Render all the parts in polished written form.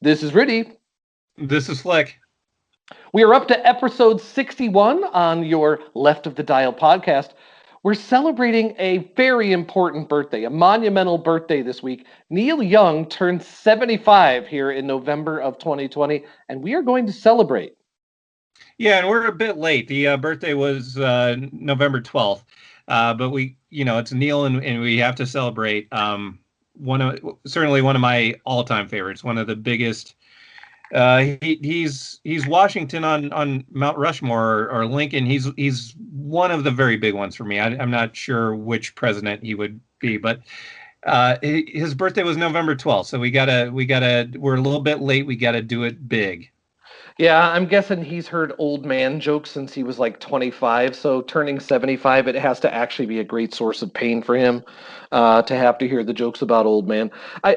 This is Rudy. This is Flick. We are up to episode 61 on your Left of the Dial podcast. We're celebrating a very important birthday, a monumental birthday this week. Neil Young turned 75 here in November of 2020, and we are going to celebrate. Yeah, and we're a bit late. The birthday was November 12th, but it's Neil, and we have to celebrate. Certainly one of my all-time favorites, one of the biggest. He's Washington on Mount Rushmore or Lincoln. He's one of the very big ones for me. I'm not sure which president he would be, but his birthday was November 12th, so we're a little bit late. We gotta do it big. Yeah, I'm guessing he's heard old man jokes since he was like 25. So turning 75, it has to actually be a great source of pain for him to have to hear the jokes about old man.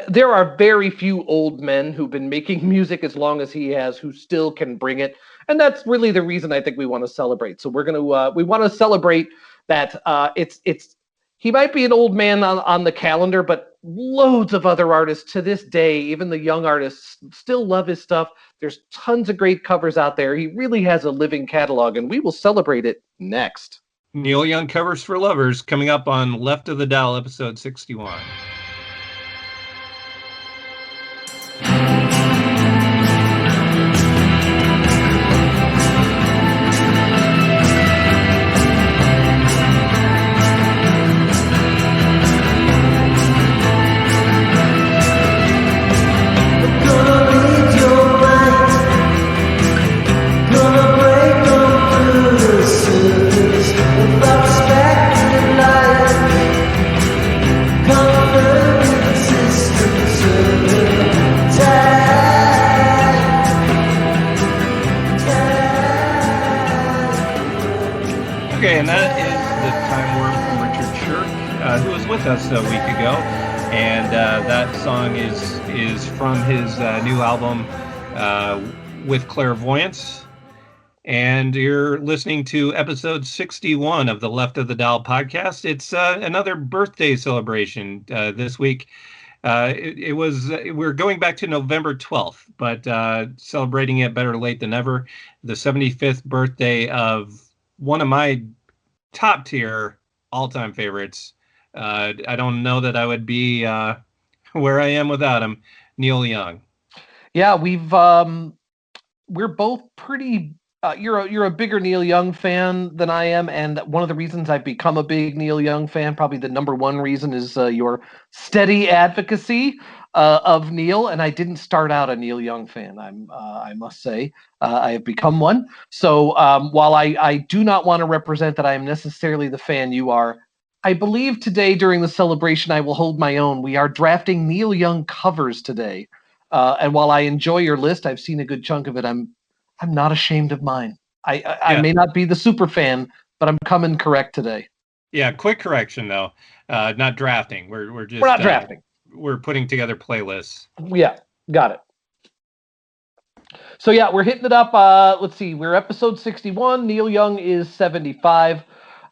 There are very few old men who've been making music as long as he has who still can bring it. And that's really the reason I think we want to celebrate. So we want to celebrate that he might be an old man on the calendar, but loads of other artists to this day, even the young artists, still love his stuff. There's tons of great covers out there. He really has a living catalog, and we will celebrate it next. Neil Young Covers for Lovers, coming up on Left of the Dial, episode 61. Okay, and that is the Time Worm from Richard Shirk, who was with us a week ago, and that song is from his new album, With Clairvoyance, and you're listening to episode 61 of the Left of the Dial podcast. It's another birthday celebration this week. We're going back to November 12th, but celebrating it better late than ever. The 75th birthday of one of my top tier all-time favorites. I don't know that I would be where I am without him, Neil Young. Yeah, we're both pretty. You're a bigger Neil Young fan than I am, and one of the reasons I've become a big Neil Young fan, probably the number one reason, is your steady advocacy of Neil. And I didn't start out a Neil Young fan. I must say, I have become one. So while I do not want to represent that I am necessarily the fan you are, I believe today during the celebration I will hold my own. We are drafting Neil Young covers today, and while I enjoy your list, I've seen a good chunk of it. I'm not ashamed of mine. I may not be the super fan, but I'm coming correct today. Yeah, quick correction though. Not drafting. We're not drafting. We're putting together playlists. Yeah, got it. So yeah, we're hitting it up. Let's see. We're episode 61. Neil Young is 75.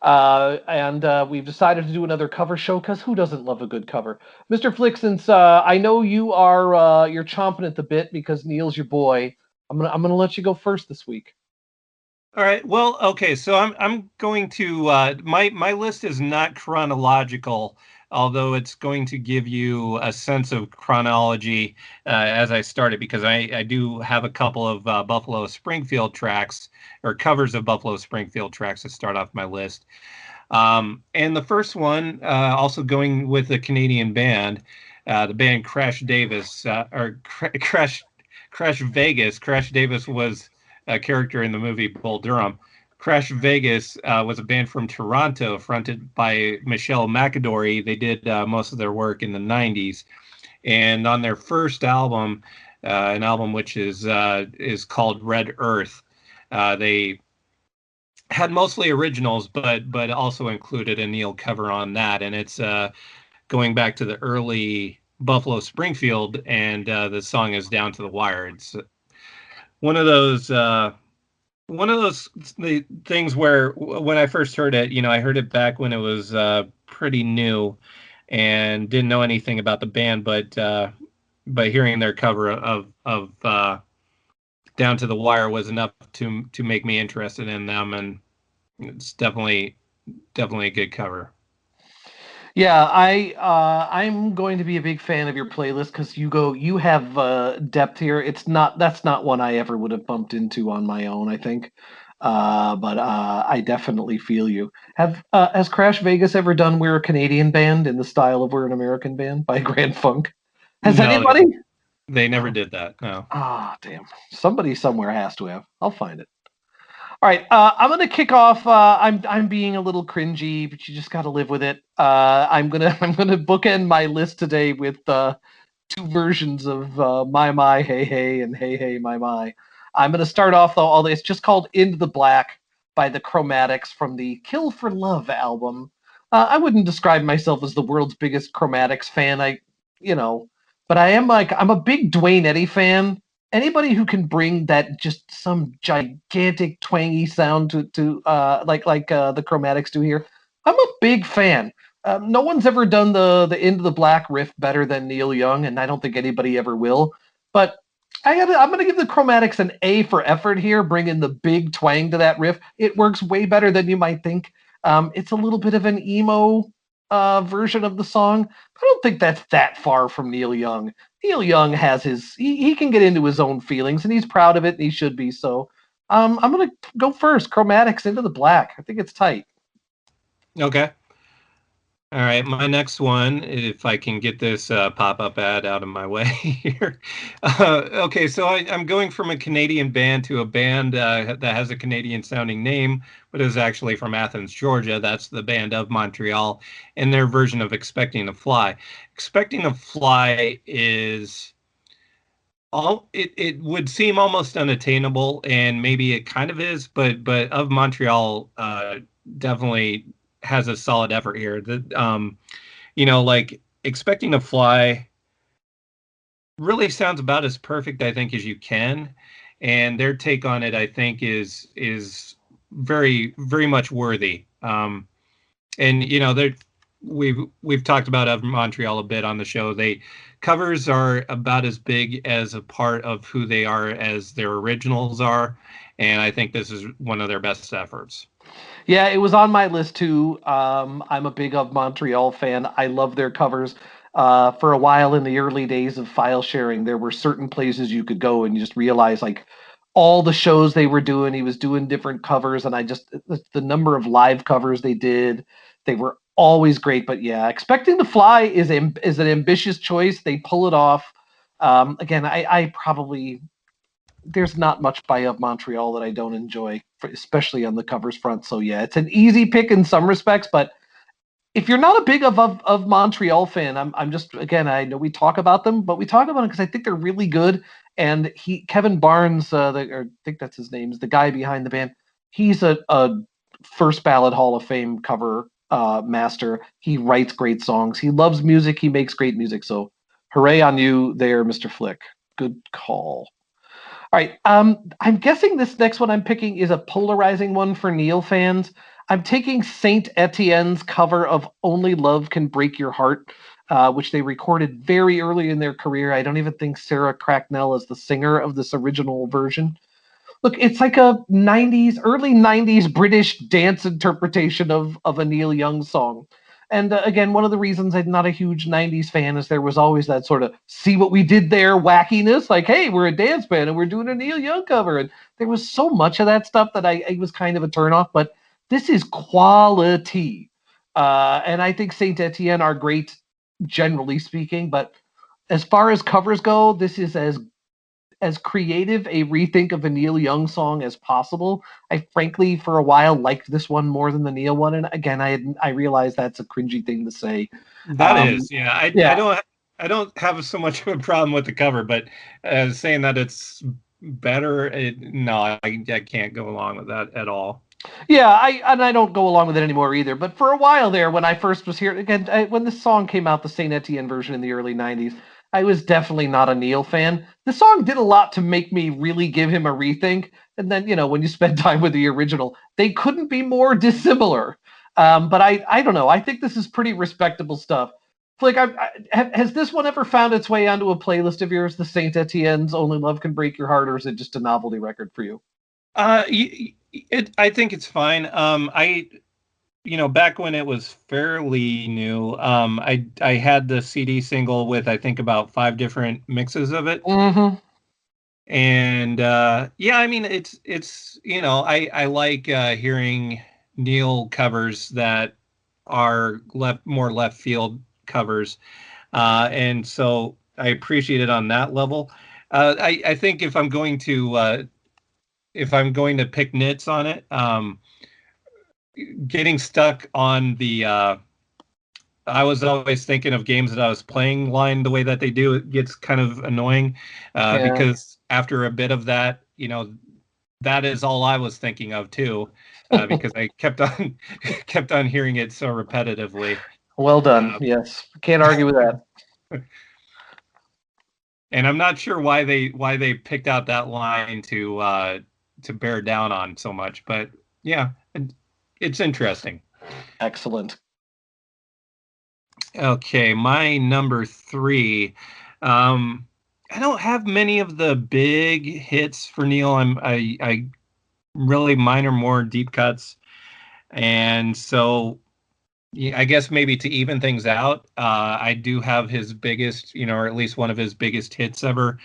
And we've decided to do another cover show because who doesn't love a good cover? Mr. Flick, since I know you are you're chomping at the bit because Neil's your boy, I'm gonna let you go first this week. All right. Well, okay. So I'm going to my list is not chronological, although it's going to give you a sense of chronology as I started, because I do have a couple of Buffalo Springfield tracks or covers of Buffalo Springfield tracks to start off my list. And the first one, also going with a Canadian band, the band Crash Davis or Crash Vegas. Crash Davis was a character in the movie Bull Durham. Crash Vegas was a band from Toronto fronted by Michelle McAdory. They did most of their work in the 90s. And on their first album, an album which is called Red Earth, they had mostly originals, but also included a Neil cover on that. And it's going back to the early Buffalo Springfield, and the song is Down to the Wire. It's one of those things where when I first heard it, I heard it back when it was pretty new and didn't know anything about the band, but but hearing their cover of Down to the Wire was enough to make me interested in them, and it's definitely a good cover. Yeah, I'm going to be a big fan of your playlist because you have depth here. That's not one I ever would have bumped into on my own, I think. But I definitely feel you. Has Crash Vegas ever done "We're a Canadian Band" in the style of "We're an American Band" by Grand Funk? Has No, anybody? they never did that. No. Ah, damn. Somebody somewhere has to have. I'll find it. All right, I'm gonna kick off. I'm being a little cringy, but you just got to live with it. I'm gonna bookend my list today with two versions of My Hey Hey and Hey Hey My. I'm gonna start off though. All this just called "Into the Black" by the Chromatics from the "Kill for Love" album. I wouldn't describe myself as the world's biggest Chromatics fan. You know, but I'm a big Dwayne Eddy fan. Anybody who can bring that just some gigantic twangy sound to like the Chromatics do here, I'm a big fan. No one's ever done the Into the Black riff better than Neil Young, and I don't think anybody ever will. But I'm gonna give the Chromatics an A for effort here, bringing the big twang to that riff. It works way better than you might think. It's a little bit of an emo version of the song. I don't think that's that far from Neil Young. Neil Young has he can get into his own feelings and he's proud of it and he should be. So I'm gonna go first. Chromatics, Into the Black. I think it's tight. Okay. All right, my next one, if I can get this pop-up ad out of my way here. Okay, so I'm going from a Canadian band to a band that has a Canadian-sounding name, but is actually from Athens, Georgia. That's the Band of Montreal, and their version of Expecting to Fly. Expecting to Fly is it would seem almost unattainable, and maybe it kind of is, but of Montreal definitely has a solid effort here. Like Expecting to Fly really sounds about as perfect, I think, as you can, and their take on it, I think, is very, very much worthy. And we've talked about Of Montreal a bit on the show. Covers are about as big as a part of who they are as their originals are, and I think this is one of their best efforts. Yeah, it was on my list too. I'm a big Of Montreal fan. I love their covers. For a while in the early days of file sharing, there were certain places you could go and you just realize like all the shows they were doing, he was doing different covers, and the number of live covers they did, they were always great. But yeah, Expecting to Fly is an ambitious choice. They pull it off. Again, I probably there's not much by Of Montreal that I don't enjoy, especially on the covers front. So yeah, it's an easy pick in some respects, but if you're not a big of Montreal fan, I'm just again I know we talk about them, but we talk about them because I think they're really good. And Kevin Barnes, I think that's his name, is the guy behind the band. He's a first ballot Hall of Fame cover master. He writes great songs. He loves music. He makes great music. So hooray on you there, Mr. Flick. Good call. All right. I'm guessing this next one I'm picking is a polarizing one for Neil fans. I'm taking Saint Etienne's cover of "Only Love Can Break Your Heart," which they recorded very early in their career. I don't even think Sarah Cracknell is the singer of this original version. Look, it's like a early '90s British dance interpretation of a Neil Young song. And again, one of the reasons I'm not a huge '90s fan is there was always that sort of "see what we did there" wackiness, like, "Hey, we're a dance band and we're doing a Neil Young cover," and there was so much of that stuff that I was kind of a turnoff. But this is quality, and I think Saint Etienne are great, generally speaking. But as far as covers go, this is as creative a rethink of a Neil Young song as possible. I frankly, for a while, liked this one more than the Neil one, and again, I realize that's a cringy thing to say. That is, yeah. Yeah, I don't have so much of a problem with the cover, but saying that it's better, no, I can't go along with that at all. yeah, I don't go along with it anymore either. But for a while there, when I first was here again, when this song came out, the Saint Etienne version in the early '90s, I was definitely not a Neil fan. The song did a lot to make me really give him a rethink. And then, when you spend time with the original, they couldn't be more dissimilar. But I don't know. I think this is pretty respectable stuff. Flick, has this one ever found its way onto a playlist of yours, the Saint Etienne's "Only Love Can Break Your Heart," or is it just a novelty record for you? I think it's fine. Back when it was fairly new, I had the CD single with I think about 5 different mixes of it. Mm-hmm. And yeah, I mean it's I like hearing Neil covers that are more left field covers, and so I appreciate it on that level. I think if I'm going to pick nits on it, getting stuck on the I was always thinking of games that I was playing line the way that they do. It gets kind of annoying because after a bit of that, that is all I was thinking of too, because I kept on kept on hearing it so repetitively. Well done. Yes, can't argue with that. And I'm not sure why they picked out that line to bear down on so much, but yeah, it's interesting. Excellent. Okay, my number 3. I don't have many of the big hits for Neil. I really mine are more deep cuts, and so yeah, I guess maybe to even things out, I do have his biggest, or at least one of his biggest hits ever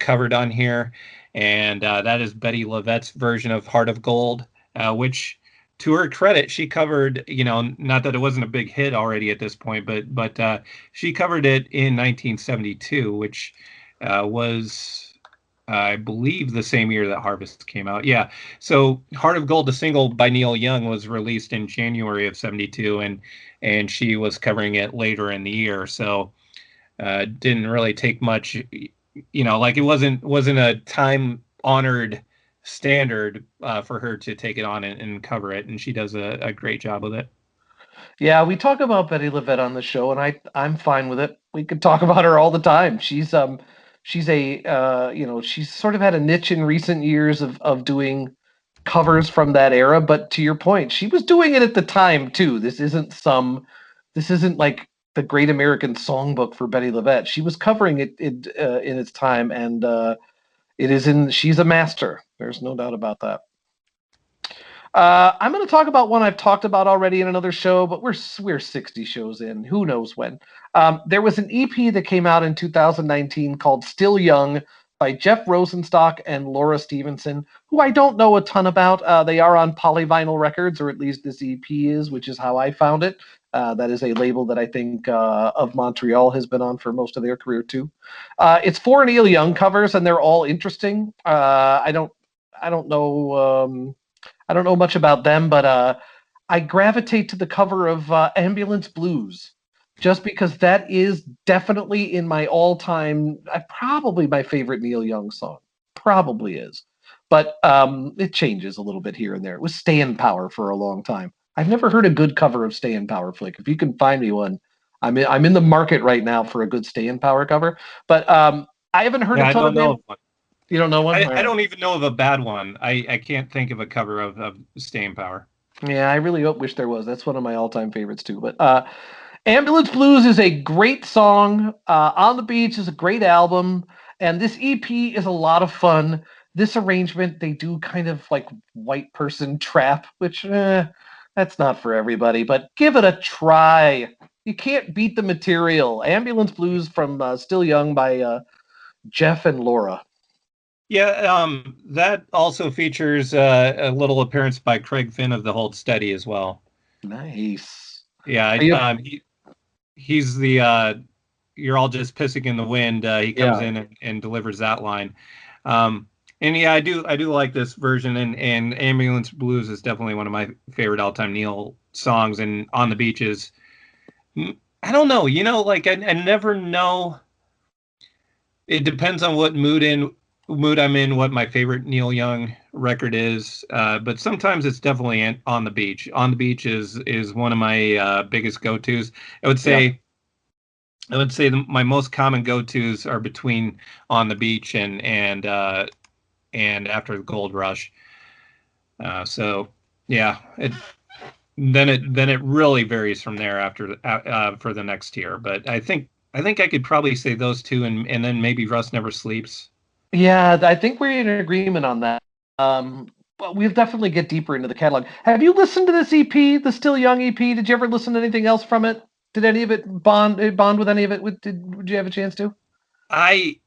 covered on here, and that is Bettye LaVette's version of "Heart of Gold," which, to her credit, she covered. Not that it wasn't a big hit already at this point, but she covered it in 1972, which was, I believe, the same year that Harvest came out. Yeah. So Heart of Gold, the single by Neil Young, was released in January of 72, and she was covering it later in the year. So didn't really take much, like it wasn't a time honored standard for her to take it on and cover it. And she does a great job with it. Yeah, we talk about Bettye LaVette on the show, and I'm fine with it. We could talk about her all the time. She's she's sort of had a niche in recent years of doing covers from that era. But to your point, she was doing it at the time too. This isn't like the Great American Songbook for Bettye LaVette. She was covering it in its time, and she's a master. There's no doubt about that. I'm going to talk about one I've talked about already in another show, but we're 60 shows in. Who knows when? There was an EP that came out in 2019 called "Still Young" by Jeff Rosenstock and Laura Stevenson, who I don't know a ton about. They are on Polyvinyl Records, or at least this EP is, which is how I found it. That is a label that I think of Montreal has been on for most of their career too. It's 4 Neil Young covers, and they're all interesting. I don't know. I don't know much about them, but I gravitate to the cover of Ambulance Blues just because that is definitely in my all-time, probably my favorite Neil Young song. Probably is. But it changes a little bit here and there. It was Staying Power for a long time. I've never heard a good cover of Staying Power, Flick. If you can find me one, I'm in the market right now for a good Staying Power cover. But I haven't heard a ton of them. You don't know one? I don't even know of a bad one. I can't think of a cover of Staying Power. Yeah, I really wish there was. That's one of my all-time favorites too. But Ambulance Blues is a great song. On the Beach is a great album. And this EP is a lot of fun. This arrangement, they do kind of like white person trap, which that's not for everybody, but give it a try. You can't beat the material. Ambulance Blues from Still Young by Jeff and Laura. Yeah, that also features a little appearance by Craig Finn of the Hold Steady as well. Nice. Yeah, he's the "You're All Just Pissing in the Wind." He comes in and delivers that line. And yeah, I do like this version, and Ambulance Blues is definitely one of my favorite all-time Neil songs. And On the Beaches, I don't know, like I never know. It depends on what mood I'm in, what my favorite Neil Young record is. But sometimes it's definitely On the Beach. On the Beach is one of my biggest go-tos. I would say my most common go-tos are between On the Beach and After the Gold Rush. So yeah, then it really varies from there after for the next tier. But I think I could probably say those two, and then maybe Rust Never Sleeps. Yeah, I think we're in agreement on that. But we'll definitely get deeper into the catalog. Have you listened to this EP, the Still Young EP? Did you ever listen to anything else from it? Did any of it bond with any of it? Did you have a chance to? I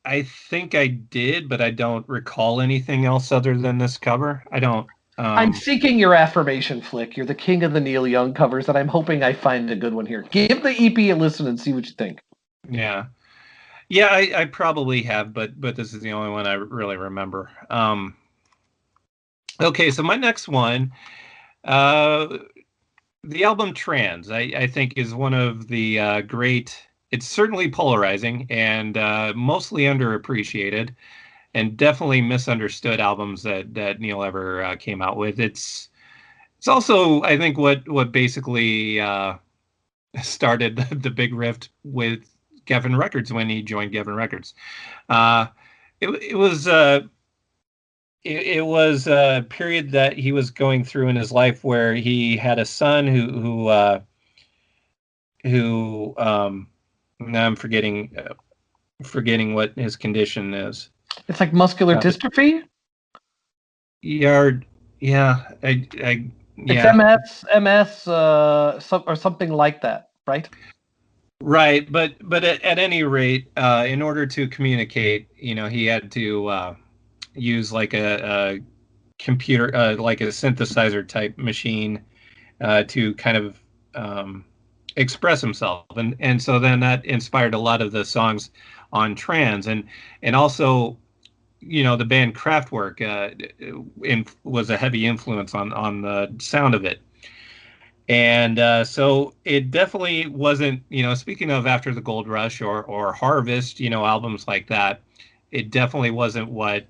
I think I did, but I don't recall anything else other than this cover. I don't. I'm Um, seeking your affirmation, Flick. You're the king of the Neil Young covers, and I'm hoping I find a good one here. Give the EP a listen and see what you think. yeah, yeah, I probably have, but this is the only one I really remember. Okay, so my next one, uh, the album Trans, I think is one of the great. It's certainly polarizing and mostly underappreciated, and definitely misunderstood albums that Neil ever came out with. It's also, I think, what basically started the big rift with Geffen Records when he joined Geffen Records. Uh, it was it was a period that he was going through in his life where he had a son who now I'm forgetting what his condition is. It's like muscular But dystrophy. Yard, yeah, I It's yeah. MS, or something like that, right? Right, but at any rate, in order to communicate, he had to use like a computer, like a synthesizer type machine, to kind of express himself, and so then that inspired a lot of the songs on Trans, and also, the band Kraftwerk was a heavy influence on the sound of it. And so it definitely wasn't, speaking of After the Gold Rush or Harvest, albums like that, it definitely wasn't what,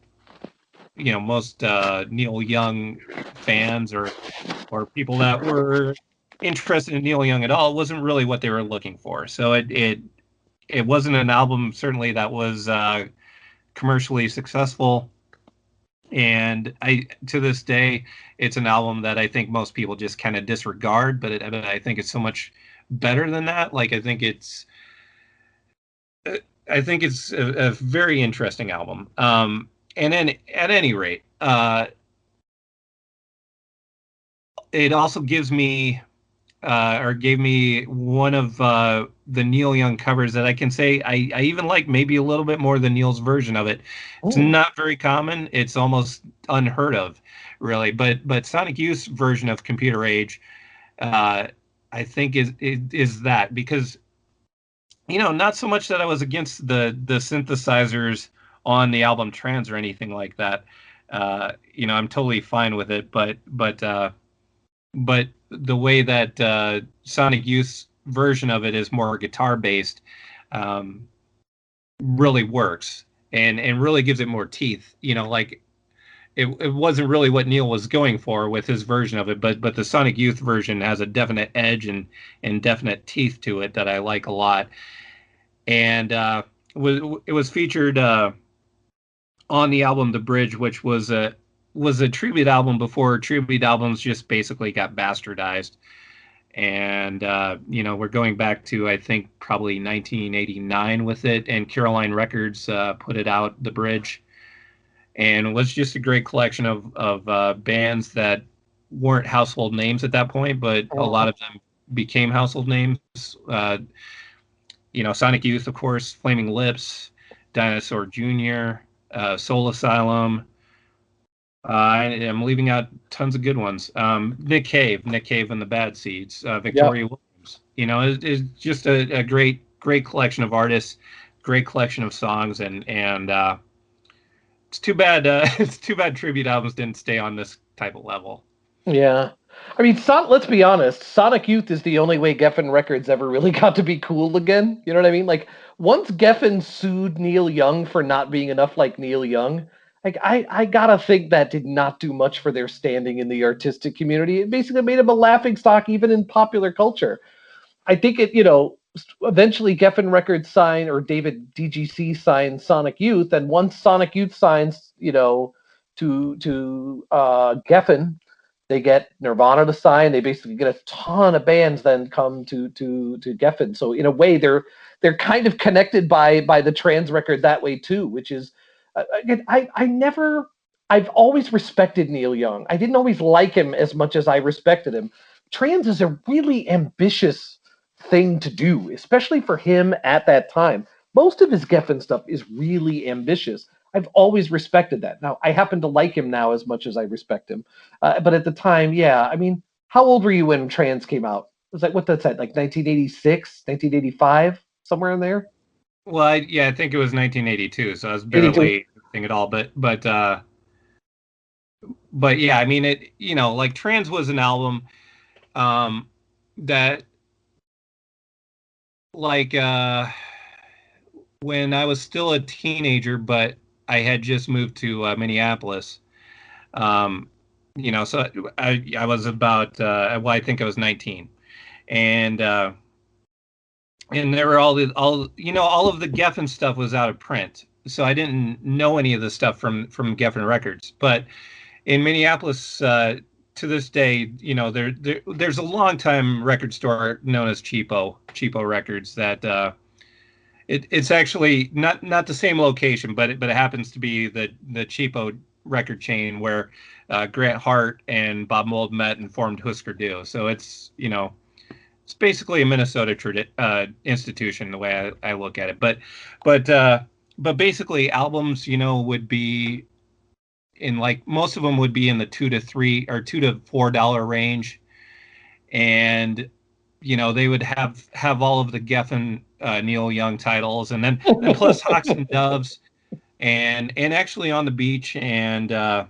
most Neil Young fans or people that were interested in Neil Young at all, wasn't really what they were looking for. So it wasn't an album certainly that was commercially successful. And to this day, it's an album that I think most people just kind of disregard, but I think it's so much better than that. Like I think it's a very interesting album. And then at any rate, it also gives me or gave me one of the Neil Young covers that I can say I even like maybe a little bit more than Neil's version of it. It's Ooh. not very common. It's almost unheard of, really. But Sonic Youth's version of Computer Age, uh, I think is that because not so much that I was against the synthesizers on the album Trans or anything like that. I'm totally fine with it, but the way that Sonic Youth's version of it is more guitar based, um, really works and really gives it more teeth. Like it wasn't really what Neil was going for with his version of it, but the Sonic Youth version has a definite edge and definite teeth to it that I like a lot. And it was featured on the album The Bridge, which was a tribute album before tribute albums just basically got bastardized. And we're going back to, I think, probably 1989 with it, and Caroline Records put it out, The Bridge, and it was just a great collection of bands that weren't household names at that point, but a lot of them became household names. Sonic Youth, of course, Flaming Lips, Dinosaur Jr., Soul Asylum. I'm leaving out tons of good ones. Nick Cave and the Bad Seeds, Yep. Victoria Williams. Is just a great collection of artists, great collection of songs, and it's too bad. It's too bad tribute albums didn't stay on this type of level. Yeah. I mean, let's be honest. Sonic Youth is the only way Geffen Records ever really got to be cool again. You know what I mean? Like, once Geffen sued Neil Young for not being enough like Neil Young, like, I gotta think that did not do much for their standing in the artistic community. It basically made him a laughing stock even in popular culture. I think eventually Geffen Records signed, or David DGC signed Sonic Youth, and once Sonic Youth signs, to Geffen, They get Nirvana to sign. They basically get a ton of bands then come to Geffen. So in a way, they're kind of connected by the Trans record that way too, which is again, I've always respected Neil Young. I didn't always like him as much as I respected him. Trans is a really ambitious thing to do, especially for him at that time. Most of his Geffen stuff is really ambitious. I've always respected that. Now, I happen to like him now as much as I respect him. But at the time, yeah, I mean, how old were you when Trans came out? It was like, what that's at, like 1986, 1985, somewhere in there? Well, I think it was 1982, so I was 82. barely anything at all. But yeah, I mean it. Like Trans was an album that like when I was still a teenager, but I had just moved to Minneapolis. So I was about well, I think I was 19, and there were all of the Geffen stuff was out of print, so I didn't know any of the stuff from Geffen Records. But in Minneapolis, to this day, there's a long time record store known as Cheapo Records that it's actually not the same location, but it happens to be the Cheapo record chain where Grant Hart and Bob Mould met and formed Husker Du. So it's it's basically a Minnesota institution the way I look at it. But basically albums would be in, like, most of them would be in the $2 to $3 or $2 to $4 range, and they would have all of the Geffen Neil Young titles, and then plus Hawks and Doves, and actually On the Beach, and all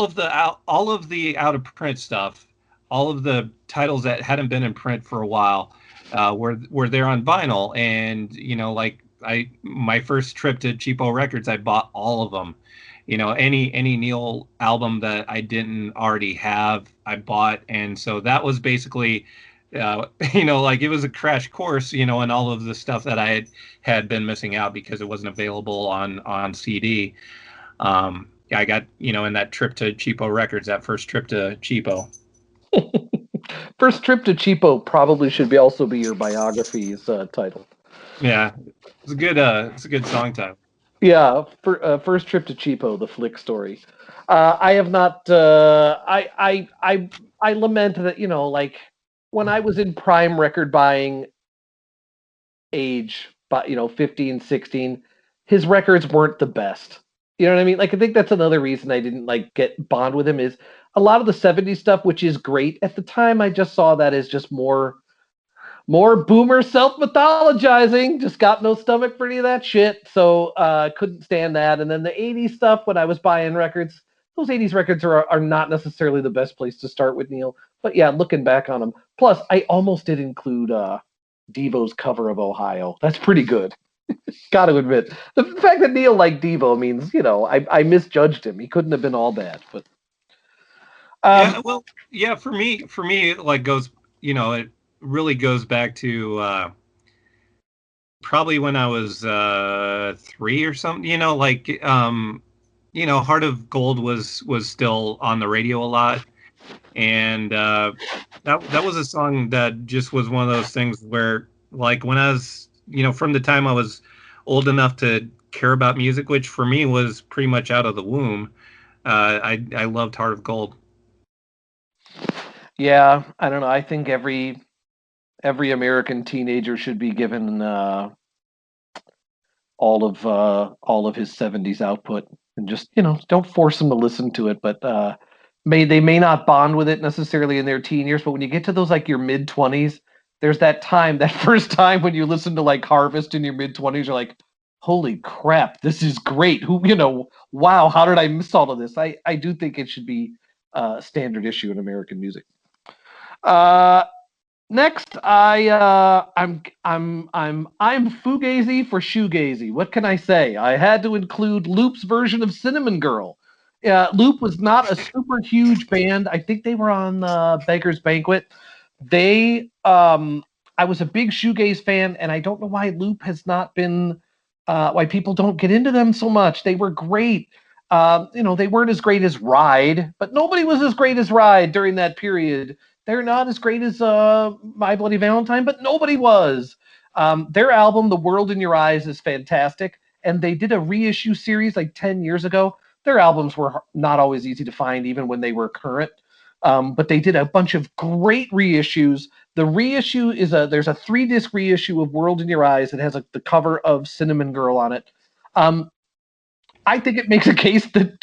of the out of print stuff, all of the titles that hadn't been in print for a while were there on vinyl, and like my first trip to Cheapo Records, I bought all of them. Any Neil album that I didn't already have, I bought. And so that was basically, like it was a crash course, in all of the stuff that I had been missing out because it wasn't available on CD. I got, in that trip to Cheapo Records, that first trip to Cheapo. First trip to Cheapo probably should also be your biography's title. Yeah, it's a good song title. Yeah, first trip to Cheapo, the flick story. I have not. I lament that like when I was in prime record buying age, but 15, 16, his records weren't the best. You know what I mean? Like I think that's another reason I didn't like get bond with him is a lot of the 70s stuff, which is great at the time. I just saw that as just more boomer self-mythologizing. Just got no stomach for any of that shit. So couldn't stand that. And then the 80s stuff, when I was buying records, those 80s records are not necessarily the best place to start with Neil. But yeah, looking back on them. Plus, I almost did include Devo's cover of Ohio. That's pretty good. Got to admit. The fact that Neil liked Devo means, I misjudged him. He couldn't have been all bad. But yeah, well, yeah, for me, it like goes, it really goes back to probably when I was 3 or something. Heart of Gold was still on the radio a lot, and that was a song that just was one of those things where, like, when I was from the time I was old enough to care about music, which for me was pretty much out of the womb, I loved Heart of Gold. Yeah, I don't know. I think every American teenager should be given all of his 70s output, and just don't force them to listen to it. But they may not bond with it necessarily in their teen years, but when you get to those like your mid 20s, there's that first time when you listen to like Harvest in your mid 20s, you're like, holy crap, this is great. Wow, how did I miss all of this? I do think it should be standard issue in American music. Next, I'm fugazi for shoegazy. What can I say? I had to include Loop's version of Cinnamon Girl. Loop was not a super huge band. I think they were on Beggar's Banquet. I was a big shoegaze fan, and I don't know why Loop has not been why people don't get into them so much. They were great. They weren't as great as Ride, but nobody was as great as Ride during that period. They're not as great as My Bloody Valentine, but nobody was. Their album, The World in Your Eyes, is fantastic. And they did a reissue series like 10 years ago. Their albums were not always easy to find, even when they were current. But they did a bunch of great reissues. The reissue is there's a 3-disc reissue of World in Your Eyes. It has the cover of Cinnamon Girl on it. I think it makes a case that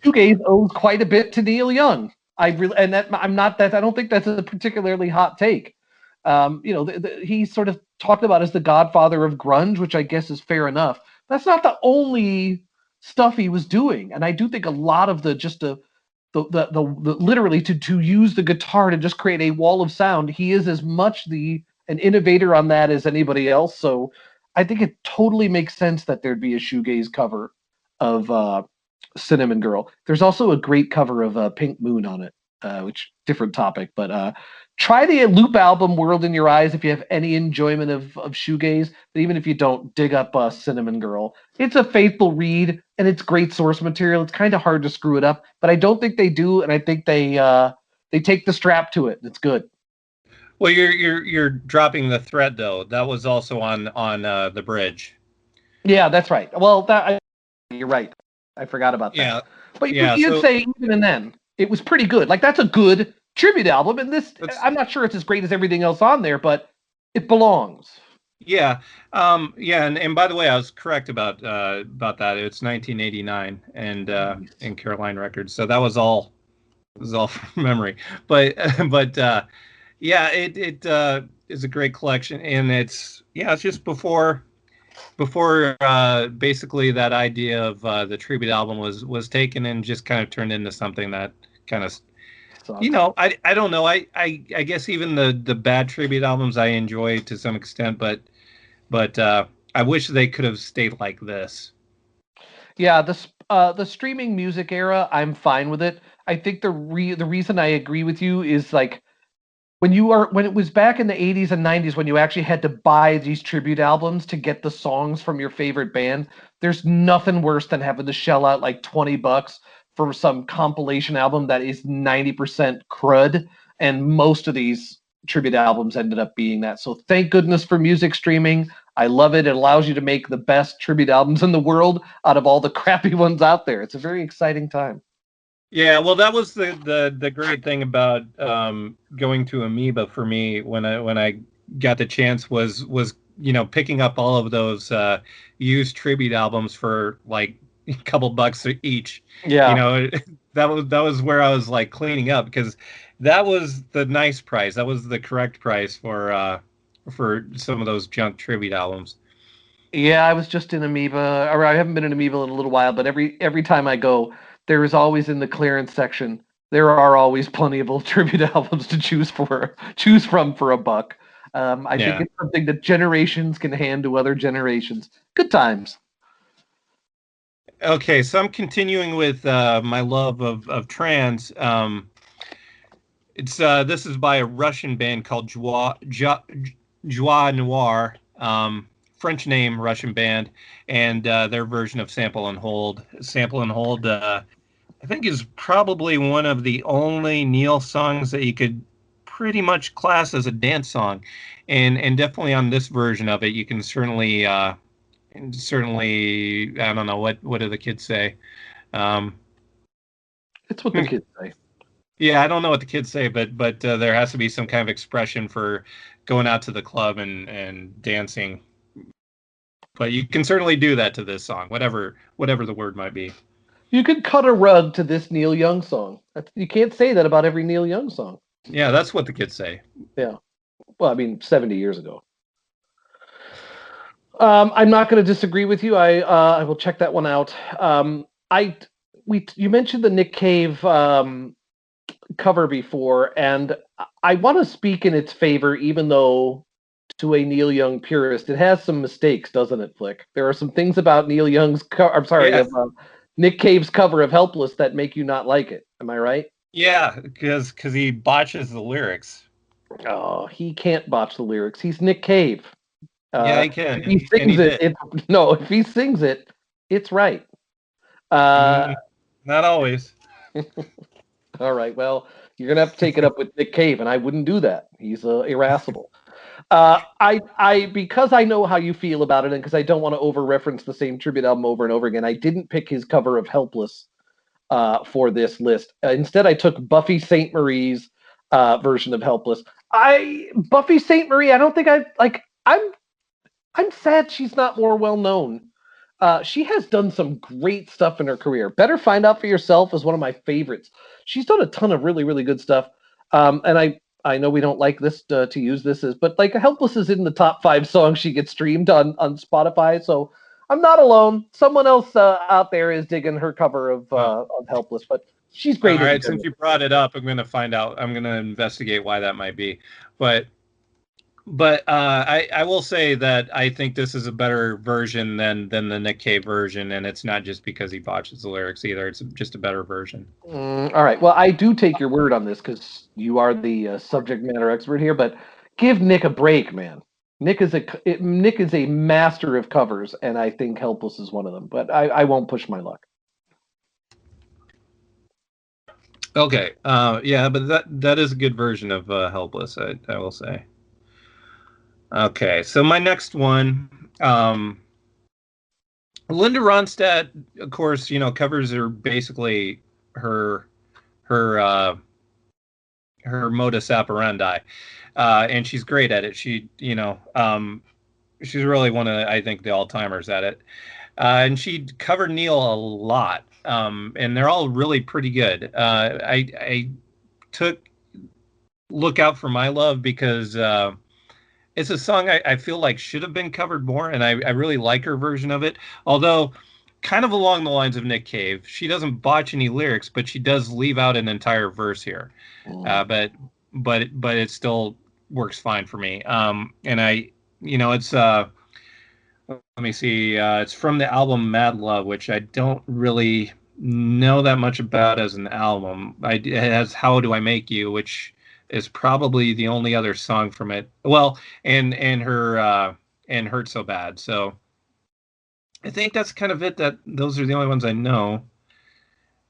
shoegaze owes quite a bit to Neil Young. I don't think that's a particularly hot take. He's sort of talked about as the godfather of grunge, which I guess is fair enough. That's not the only stuff he was doing, and I do think a lot of the literally to use the guitar to just create a wall of sound. He is as much an innovator on that as anybody else. So I think it totally makes sense that there'd be a shoegaze cover of Cinnamon Girl. There's also a great cover of Pink Moon on it, which different topic, but try the Loop album World in Your Eyes if you have any enjoyment of shoegaze. But even if you don't, dig up Cinnamon Girl. It's a faithful read and it's great source material. It's kind of hard to screw it up, but I don't think they do, and I think they take the strap to it. It's good. Well, you're dropping the thread though. That was also on the bridge. Yeah, that's right. Well, you're right. I forgot about that. Yeah, but you'd say even then it was pretty good. Like that's a good tribute album, and I'm not sure it's as great as everything else on there, but it belongs. Yeah, and by the way, I was correct about that. It's 1989 and in Caroline Records, so that was all from memory. But yeah, it is a great collection, and it's just before basically that idea of the tribute album was taken and just kind of turned into something that kind of, I don't know. I guess even the bad tribute albums I enjoy to some extent, but I wish they could have stayed like this. Yeah, the streaming music era, I'm fine with it. I think the reason I agree with you is like when it was back in the 80s and 90s when you actually had to buy these tribute albums to get the songs from your favorite band, there's nothing worse than having to shell out like $20 for some compilation album that is 90% crud, and most of these tribute albums ended up being that. So thank goodness for music streaming. I love it. It allows you to make the best tribute albums in the world out of all the crappy ones out there. It's a very exciting time. Yeah, well, that was the great thing about going to Amoeba for me when I got the chance was picking up all of those used tribute albums for like a couple bucks each. Yeah, that was where I was like cleaning up, because that was the nice price. That was the correct price for some of those junk tribute albums. Yeah, I was just in Amoeba, or I haven't been in Amoeba in a little while, but every time I go, there is always in the clearance section. There are always plenty of old tribute albums to choose from for a buck. I think it's something that generations can hand to other generations. Good times. Okay, so I'm continuing with my love of trance. This is by a Russian band called Joie Noire. French name, Russian band, and their version of Sample and Hold. Sample and Hold, I think, is probably one of the only Neil songs that you could pretty much class as a dance song, and definitely on this version of it, you can certainly I don't know, what do the kids say? It's what the kids say. Yeah, I don't know what the kids say, but there has to be some kind of expression for going out to the club and dancing. But you can certainly do that to this song, whatever the word might be. You could cut a rug to this Neil Young song. You can't say that about every Neil Young song. Yeah, that's what the kids say. Yeah. Well, I mean, 70 years ago. I'm not going to disagree with you. I will check that one out. You mentioned the Nick Cave cover before, and I want to speak in its favor, even though to a Neil Young purist, it has some mistakes, doesn't it, Flick? There are some things about Neil Young's Nick Cave's cover of Helpless that make you not like it. Am I right? Yeah, because he botches the lyrics. Oh, he can't botch the lyrics. He's Nick Cave. Yeah, he can. If he sings it, if he sings it, it's right. Uh, Not always. all right. Well, you're gonna have to take it up with Nick Cave, and I wouldn't do that. He's irascible. Because I know how you feel about it, and because I don't want to over-reference the same tribute album over and over again, I didn't pick his cover of "Helpless" for this list. Instead, I took Buffy Sainte-Marie's version of "Helpless." Buffy Sainte-Marie. I don't think I like. I'm sad she's not more well known. She has done some great stuff in her career. Better Find Out for Yourself is one of my favorites. She's done a ton of really, really good stuff. And I know we don't like this to use this as, but like Helpless is in the top 5 songs she gets streamed on Spotify. So I'm not alone. Someone else out there is digging her cover of Helpless, but she's great. All right, since you brought it up, I'm going to find out. I'm going to investigate why that might be. But I will say that I think this is a better version than the Nick Cave version, and it's not just because he botches the lyrics either. It's just a better version. All right. Well, I do take your word on this because you are the subject matter expert here. But give Nick a break, man. Nick is a master of covers, and I think "Helpless" is one of them. But I won't push my luck. Okay. Yeah, but that is a good version of "Helpless." I will say. Okay, so my next one, Linda Ronstadt, of course, covers are basically her modus operandi, and she's great at it. She's really one of, I think, the all-timers at it. And she covered Neil a lot, and they're all really pretty good. I took Look Out for My Love because it's a song I feel like should have been covered more, and I really like her version of it. Although, kind of along the lines of Nick Cave, she doesn't botch any lyrics, but she does leave out an entire verse here. But it still works fine for me. And it's let me see. It's from the album Mad Love, which I don't really know that much about as an album. It has How Do I Make You, which is probably the only other song from it. Well, and her and Hurt So Bad. So I think that's kind of it. That those are the only ones I know.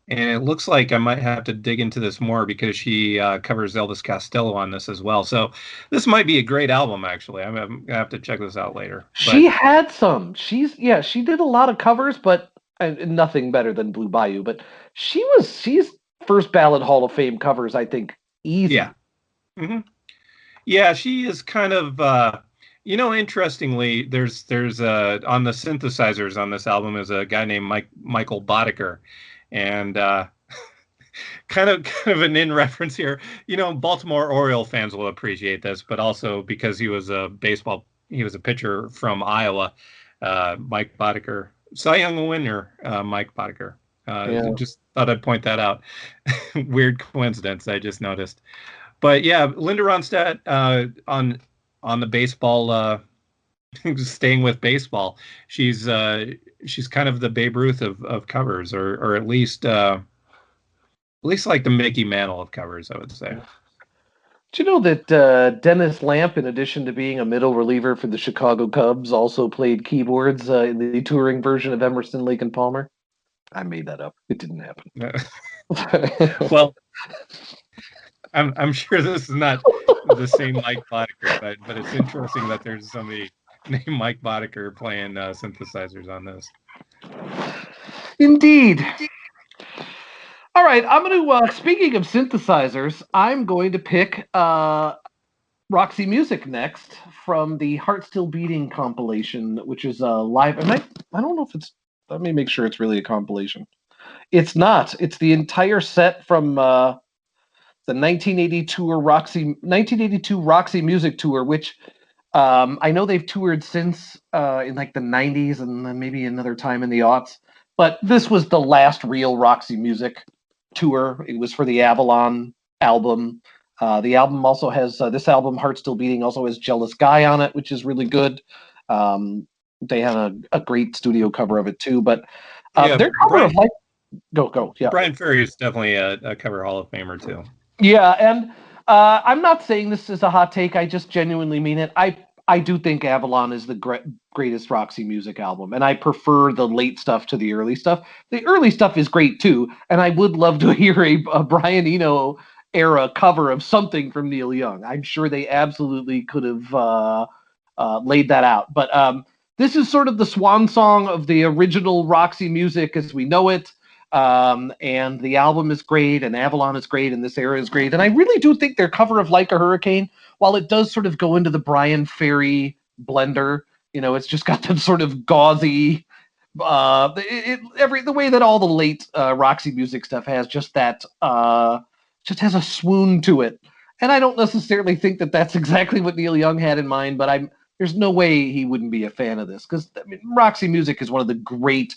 And it looks like I might have to dig into this more because she covers Elvis Costello on this as well. So this might be a great album, actually. I'm gonna have to check this out later. She had some. She did a lot of covers, but nothing better than Blue Bayou. But she's first ballot Hall of Fame covers, I think, easy. Yeah. Mm-hmm. Yeah, she is kind of, interestingly, there's on the synthesizers on this album is a guy named Michael Boddicker, and kind of an in reference here. Baltimore Oriole fans will appreciate this, but also because he was a pitcher from Iowa, Mike Boddicker, Cy Young winner, Mike Boddicker. Just thought I'd point that out. Weird coincidence, I just noticed. But yeah, Linda Ronstadt on the baseball, staying with baseball. She's kind of the Babe Ruth of covers, or at least like the Mickey Mantle of covers, I would say. Do you know that Dennis Lamp, in addition to being a middle reliever for the Chicago Cubs, also played keyboards in the touring version of Emerson, Lake and Palmer? I made that up. It didn't happen. Well, I'm sure this is not the same Mike Boddicker, but it's interesting that there's somebody named Mike Boddicker playing synthesizers on this. Indeed. All right, I'm going to, speaking of synthesizers, I'm going to pick Roxy Music next from the Heart Still Beating compilation, which is live. And I don't know if it's, let me make sure it's really a compilation. It's not. It's the entire set from the 1982 Roxy Music Tour, which I know they've toured since in like the 90s and then maybe another time in the aughts. But this was the last real Roxy Music tour. It was for the Avalon album. The album also has this album, Heart Still Beating, also has Jealous Guy on it, which is really good. They have a great studio cover of it too. But their cover of Life. Go. Yeah. Brian Ferry is definitely a cover Hall of Famer too. Yeah, and I'm not saying this is a hot take. I just genuinely mean it. I do think Avalon is the greatest Roxy Music album, and I prefer the late stuff to the early stuff. The early stuff is great too, and I would love to hear a Brian Eno era cover of something from Neil Young. I'm sure they absolutely could have laid that out. But this is sort of the swan song of the original Roxy Music as we know it. And the album is great, and Avalon is great, and this era is great. And I really do think their cover of Like a Hurricane, while it does sort of go into the Bryan Ferry blender, it's just got them sort of gauzy. The way that all the late Roxy Music stuff has just that just has a swoon to it. And I don't necessarily think that that's exactly what Neil Young had in mind, but there's no way he wouldn't be a fan of this, because Roxy Music is one of the great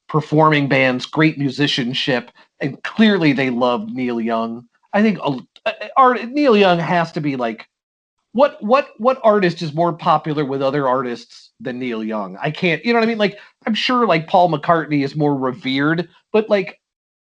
performing bands, great musicianship, and clearly they love Neil Young. I think Neil Young has to be like, what artist is more popular with other artists than Neil Young? I can't, you know what I mean? Like, I'm sure like Paul McCartney is more revered, but like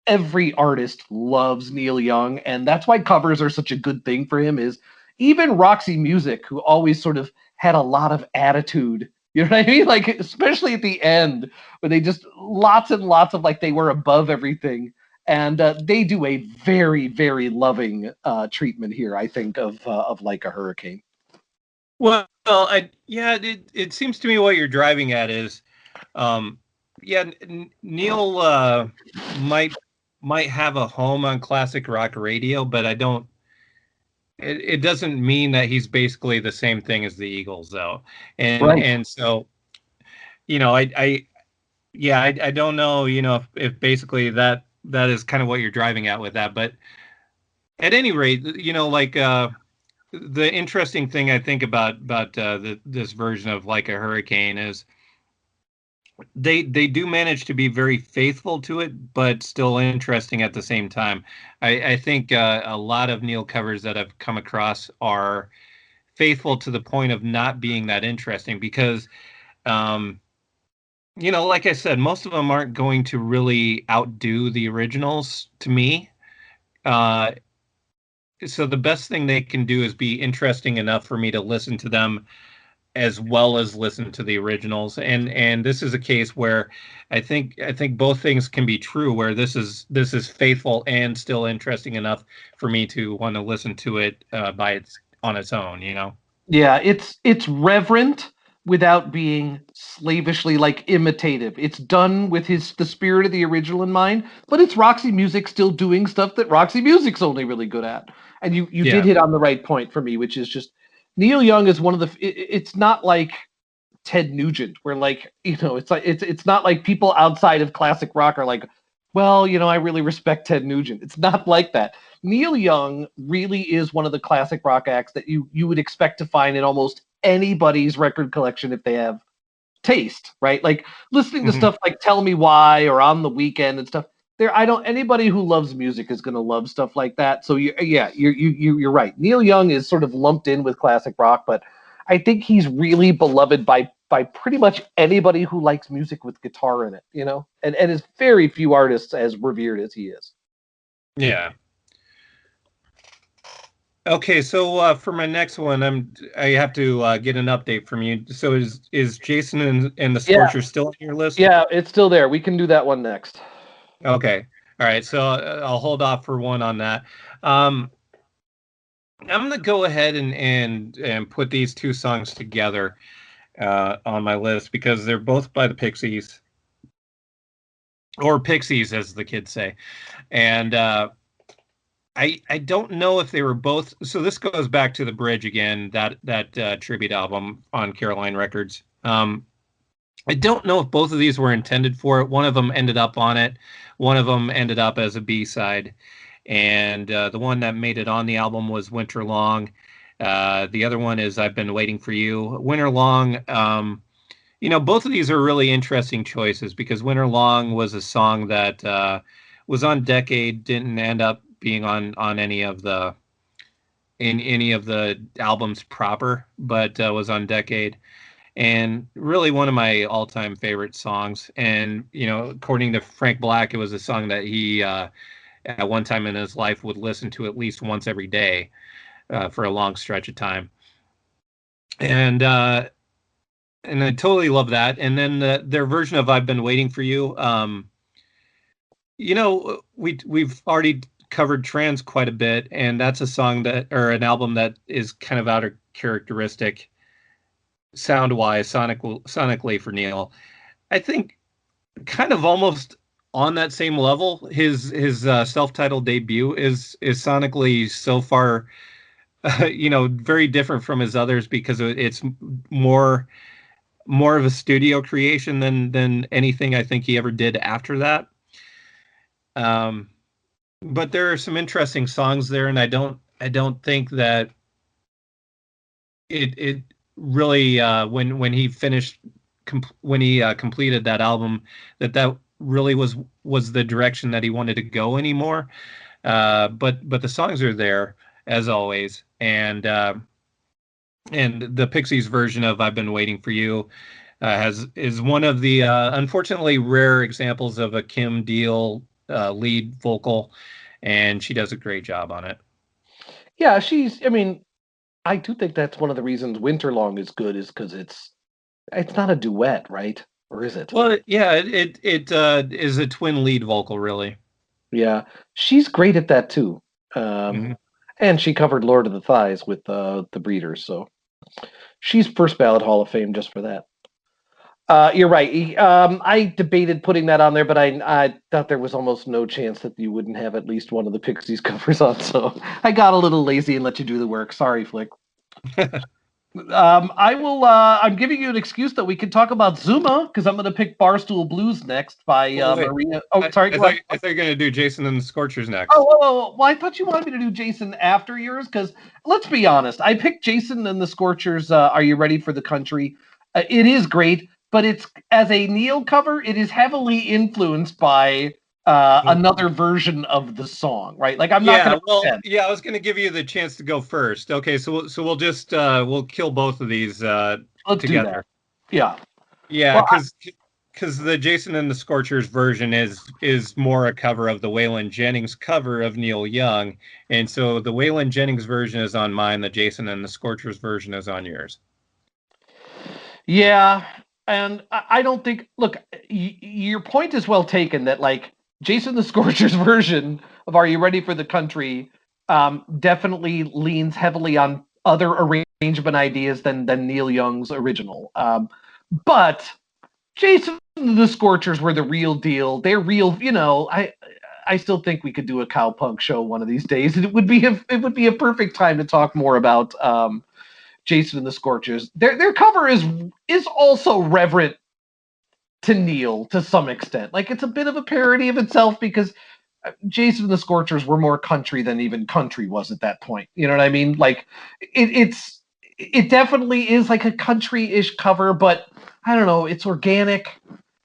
every artist loves Neil Young, and that's why covers are such a good thing for him. Is even Roxy Music, who always sort of had a lot of attitude, you know what I mean? Like, especially at the end, where they just lots and lots of like they were above everything, and they do a very, very loving treatment here, I think, of Like a Hurricane. Well, it seems to me what you're driving at is, Neil might have a home on classic rock radio, but I don't. It doesn't mean that he's basically the same thing as the Eagles, though, and so, I don't know, if basically that is kind of what you're driving at with that, but at any rate, like the interesting thing I think about this version of Like a Hurricane is they do manage to be very faithful to it, but still interesting at the same time. I think a lot of Neil covers that I've come across are faithful to the point of not being that interesting because, like I said, most of them aren't going to really outdo the originals to me. So the best thing they can do is be interesting enough for me to listen to them as well as listen to the originals. And this is a case where I think both things can be true, where this is faithful and still interesting enough for me to want to listen to it on its own, Yeah, it's reverent without being slavishly like imitative. It's done with the spirit of the original in mind, but it's Roxy Music still doing stuff that Roxy Music's only really good at. And you did hit on the right point for me, which is just Neil Young is one of the. It's not like Ted Nugent, where like it's like it's not like people outside of classic rock are like, well, I really respect Ted Nugent. It's not like that. Neil Young really is one of the classic rock acts that you would expect to find in almost anybody's record collection if they have taste, right? Like listening to stuff like Tell Me Why or On the Weekend and stuff. Anybody who loves music is going to love stuff like that. So you're right. Neil Young is sort of lumped in with classic rock, but I think he's really beloved by pretty much anybody who likes music with guitar in it, and is very few artists as revered as he is. Yeah. Okay, so for my next one, I have to get an update from you. So is Jason and the Scorchers still on your list? Yeah, it's still there. We can do that one next. Okay. All right. So I'll hold off for one on that. I'm gonna go ahead and put these two songs together on my list because they're both by the Pixies, or Pixies as the kids say, and I don't know if they were both. So this goes back to The Bridge again, that tribute album on Caroline Records. I don't know if both of these were intended for it. One of them ended up on it. One of them ended up as a B-side. And the one that made it on the album was Winter Long. The other one is I've Been Waiting for You. Winter Long, both of these are really interesting choices because Winter Long was a song that was on Decade, didn't end up being on any of the albums proper, but was on Decade. And really one of my all-time favorite songs. And, according to Frank Black, it was a song that he, at one time in his life, would listen to at least once every day for a long stretch of time. And I totally love that. And then their version of "I've Been Waiting for You." We've already covered Trans quite a bit, and that's a song that, or an album that is kind of out of characteristic sound wise, sonically for Neil. I think kind of almost on that same level. His self-titled debut is sonically so far, very different from his others because it's more of a studio creation than anything I think he ever did after that. But there are some interesting songs there, and I don't think that it really when he finished when he completed that album, that really was the direction that he wanted to go anymore. But the songs are there as always, and the Pixies version of "I've Been Waiting for You" is one of the unfortunately rare examples of a Kim Deal lead vocal, and she does a great job on it. Yeah, I mean, I do think that's one of the reasons Winterlong is good, is because it's not a duet, right? Or is it? Well, yeah, it is a twin lead vocal, really. Yeah, she's great at that too. Mhm. And she covered Lord of the Thighs with the Breeders, so she's first ballot Hall of Fame just for that. You're right. I debated putting that on there, but I thought there was almost no chance that you wouldn't have at least one of the Pixies covers on, so I got a little lazy and let you do the work. Sorry, Flick. I will. I'm giving you an excuse that we can talk about Zuma, because I'm going to pick Barstool Blues next by Oh, wait. Maria. Oh, I, sorry. I Go thought ahead. I thought you were gonna do Jason and the Scorchers Oh, next. well, I thought you wanted me to do Jason after yours, because let's be honest. I picked Jason and the Scorchers. Are you ready for the country? It is great, but it's as a Neil cover. It is heavily influenced by another version of the song, right? Like I'm not going Yeah, to well, pretend. yeah, I was gonna give you the chance to go first. Okay, so we'll just we'll kill both of these Let's do that. together. Yeah. Yeah, Well, because the Jason and the Scorchers version is more a cover of the Waylon Jennings cover of Neil Young, and so the Waylon Jennings version is on mine. The Jason and the Scorchers version is on yours. yeah, and I don't think. Look, your point is well taken. That like Jason the Scorcher's version of "Are You Ready for the Country" definitely leans heavily on other arrangement ideas than Neil Young's original. But Jason the Scorchers were the real deal. They're real. I still think we could do a cowpunk show one of these days, and it would be a perfect time to talk more about Jason and the Scorchers. Their cover is also reverent to Neil to some extent. Like it's a bit of a parody of itself because Jason and the Scorchers were more country than even country was at that point. You know what I mean? Like it definitely is like a country-ish cover, but I don't know, it's organic,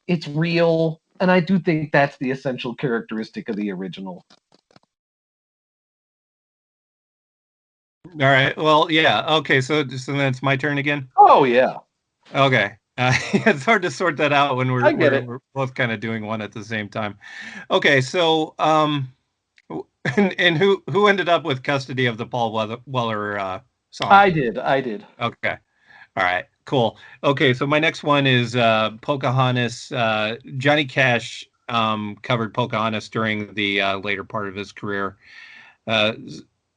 it's real, and I do think that's the essential characteristic of the original. All right. Well, yeah. Okay. So then it's my turn again. Oh yeah. Okay. It's hard to sort that out when I we're get we're, it. we're both kind of doing one at the same time. Okay. So and who ended up with custody of the Paul Weller song? I did. Okay. All right. Cool. Okay. So my next one is Pocahontas. Johnny Cash covered Pocahontas during the later part of his career. Uh,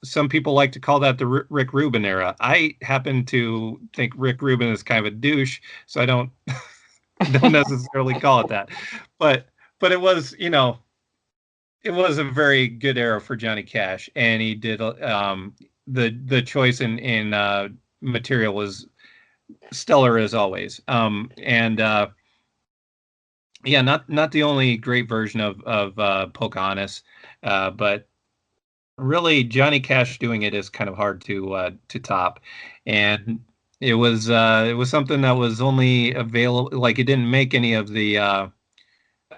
some people like to call that the Rick Rubin era. I happen to think Rick Rubin is kind of a douche, so I don't don't necessarily call it that. But but it was a very good era for Johnny Cash, and he did the choice in material was stellar as always. And yeah, not the only great version of Pocahontas, but really Johnny Cash doing it is kind of hard to top, and it was something that was only available, like it didn't make any of the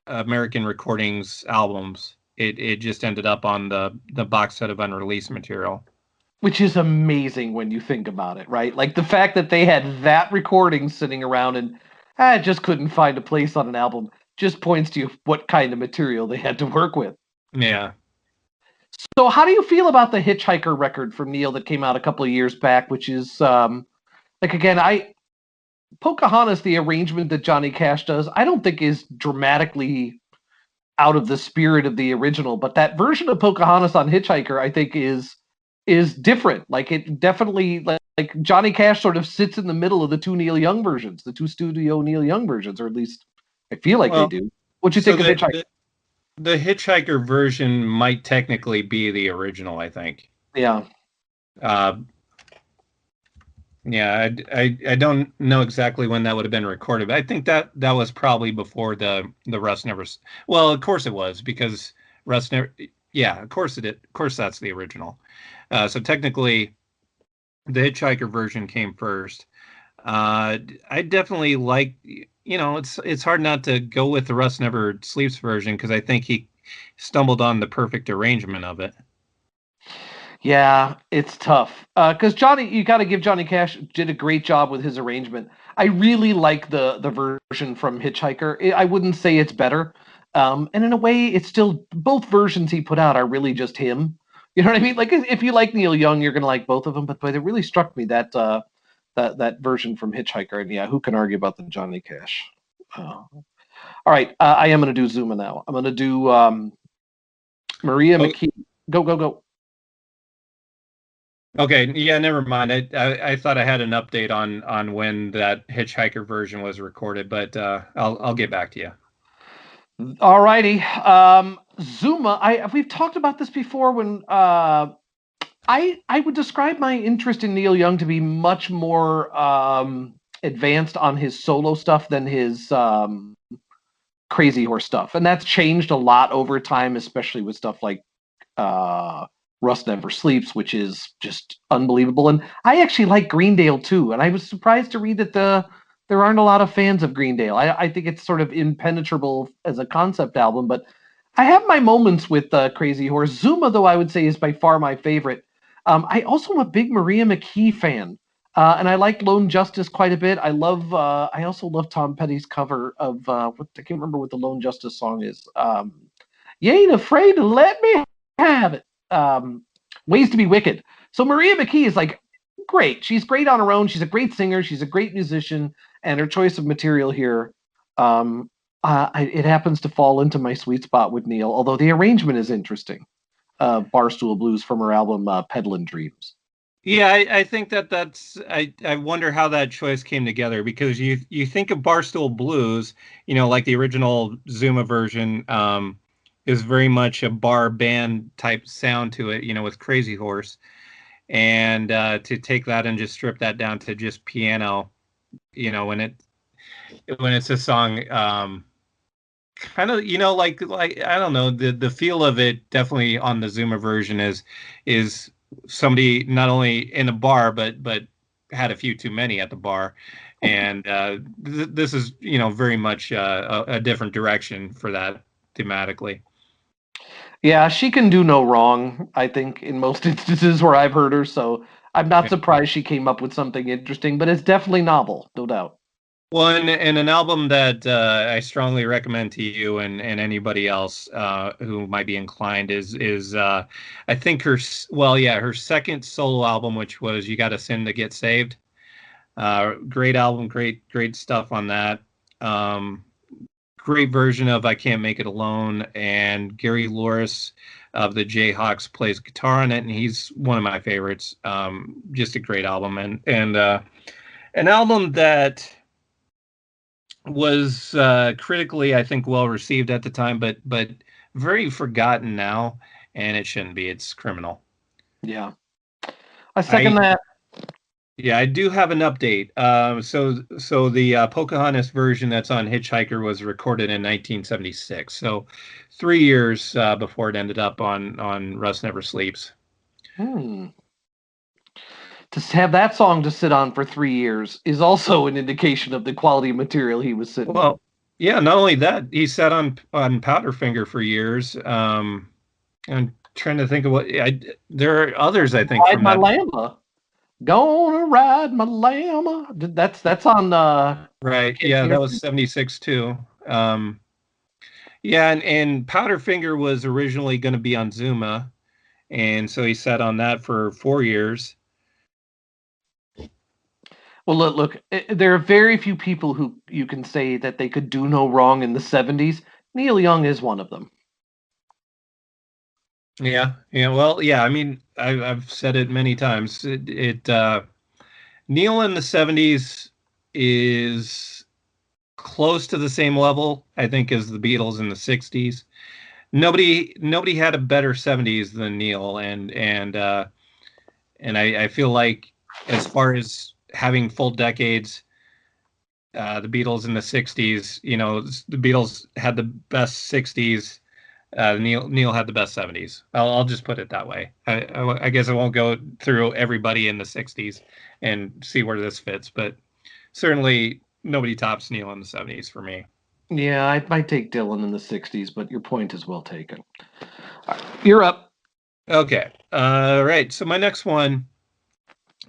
American Recordings albums. It just ended up on the box set of unreleased material. Which is amazing when you think about it, right? Like the fact that they had that recording sitting around and just couldn't find a place on an album just points to what kind of material they had to work with. Yeah. So, how do you feel about the Hitchhiker record from Neil that came out a couple of years back, which is like again, Pocahontas, the arrangement that Johnny Cash does, I don't think is dramatically out of the spirit of the original, but that version of Pocahontas on Hitchhiker, I think, is different. Like it definitely like Johnny Cash sort of sits in the middle of the two Neil Young versions, the two studio Neil Young versions, or at least I feel like they Well, do. What you so think of Hitchhiker? the Hitchhiker version might technically be the original, I think. Yeah. Uh, yeah, I don't know exactly when that would have been recorded, but I think that was probably before the Rust Never. Well, of course it was because Rust Never. Yeah, of course it. Of course that's the original. So technically, the Hitchhiker version came first. I definitely like. It's hard not to go with the Rust Never Sleeps version because I think he stumbled on the perfect arrangement of it. Yeah, it's tough. Because Johnny, you got to give Johnny Cash did a great job with his arrangement. I really like the version from Hitchhiker. I wouldn't say it's better, and in a way, it's still both versions he put out are really just him. You know what I mean? Like if you like Neil Young, you're gonna like both of them. But it really struck me that that version from Hitchhiker. And yeah, who can argue about the Johnny Cash? All right, I am gonna do Zuma now. I'm gonna do Maria Oh, McKee. Go go go. okay, yeah, never mind. I thought I had an update on when that Hitchhiker version was recorded, but I'll get back to you. All righty. Zuma, we've talked about this before when I would describe my interest in Neil Young to be much more advanced on his solo stuff than his Crazy Horse stuff. And that's changed a lot over time, especially with stuff like Rust Never Sleeps, which is just unbelievable. And I actually like Greendale too. And I was surprised to read that there aren't a lot of fans of Greendale. I think it's sort of impenetrable as a concept album, but I have my moments with Crazy Horse. Zuma, though, I would say is by far my favorite. I also am a big Maria McKee fan, and I like Lone Justice quite a bit. I love. I also love Tom Petty's cover of what I can't remember what the Lone Justice song is. You ain't afraid to let me have it. Ways to be Wicked. So Maria McKee is like great. She's great on her own. She's a great singer. She's a great musician, and her choice of material here. It happens to fall into my sweet spot with Neil, although the arrangement is interesting. Barstool Blues from her album Peddlin' Dreams. Yeah, I think that's I wonder how that choice came together because you think of Barstool Blues, like the original Zuma version, is very much a bar band type sound to it, with Crazy Horse, and to take that and just strip that down to just piano, when it's a song, kind of, like I don't know, the feel of it definitely on the Zuma version is somebody not only in a bar but had a few too many at the bar, and this is very much a different direction for that thematically. Yeah, she can do no wrong, I think, in most instances where I've heard her, so I'm not Yeah. surprised she came up with something interesting, but it's definitely novel, no doubt. Well, and an album that I strongly recommend to you and anybody else who might be inclined is I think her second solo album, which was "You Gotta Sin to Get Saved." Great album, great stuff on that. Great version of "I Can't Make It Alone," and Gary Louris of the Jayhawks plays guitar on it, and he's one of my favorites. Just a great album, and an album that was critically, I think, well received at the time, but very forgotten now, and it shouldn't be. It's Criminal. Yeah. I second that. Yeah, I do have an update. So the Pocahontas version that's on Hitchhiker was recorded in 1976. So 3 years before it ended up on Rust Never Sleeps. To have that song to sit on for 3 years is also an indication of the quality of material he was sitting on. Well, yeah, not only that, he sat on Powderfinger for years. I'm trying to think of there are others, I think, Ride from My that. Llama. Gonna ride my llama. That's on Right. Kid Yeah, Singer. that was 76 too. Yeah, and Powderfinger was originally going to be on Zuma, and so he sat on that for 4 years. Well, there are very few people who you can say that they could do no wrong in the 70s. Neil Young is one of them. Yeah, yeah. Well, yeah. I mean, I've said it many times. Neil in the '70s is close to the same level, I think, as the Beatles in the '60s. Nobody had a better '70s than Neil, and I feel like as far as having full decades, the Beatles in the '60s, the Beatles had the best '60s. Neil had the best '70s. I'll just put it that way. I guess I won't go through everybody in the '60s and see where this fits, but certainly nobody tops Neil in the '70s for me. Yeah, I might take Dylan in the 60s, but your point is well taken. All right, you're up. Okay. Right. So my next one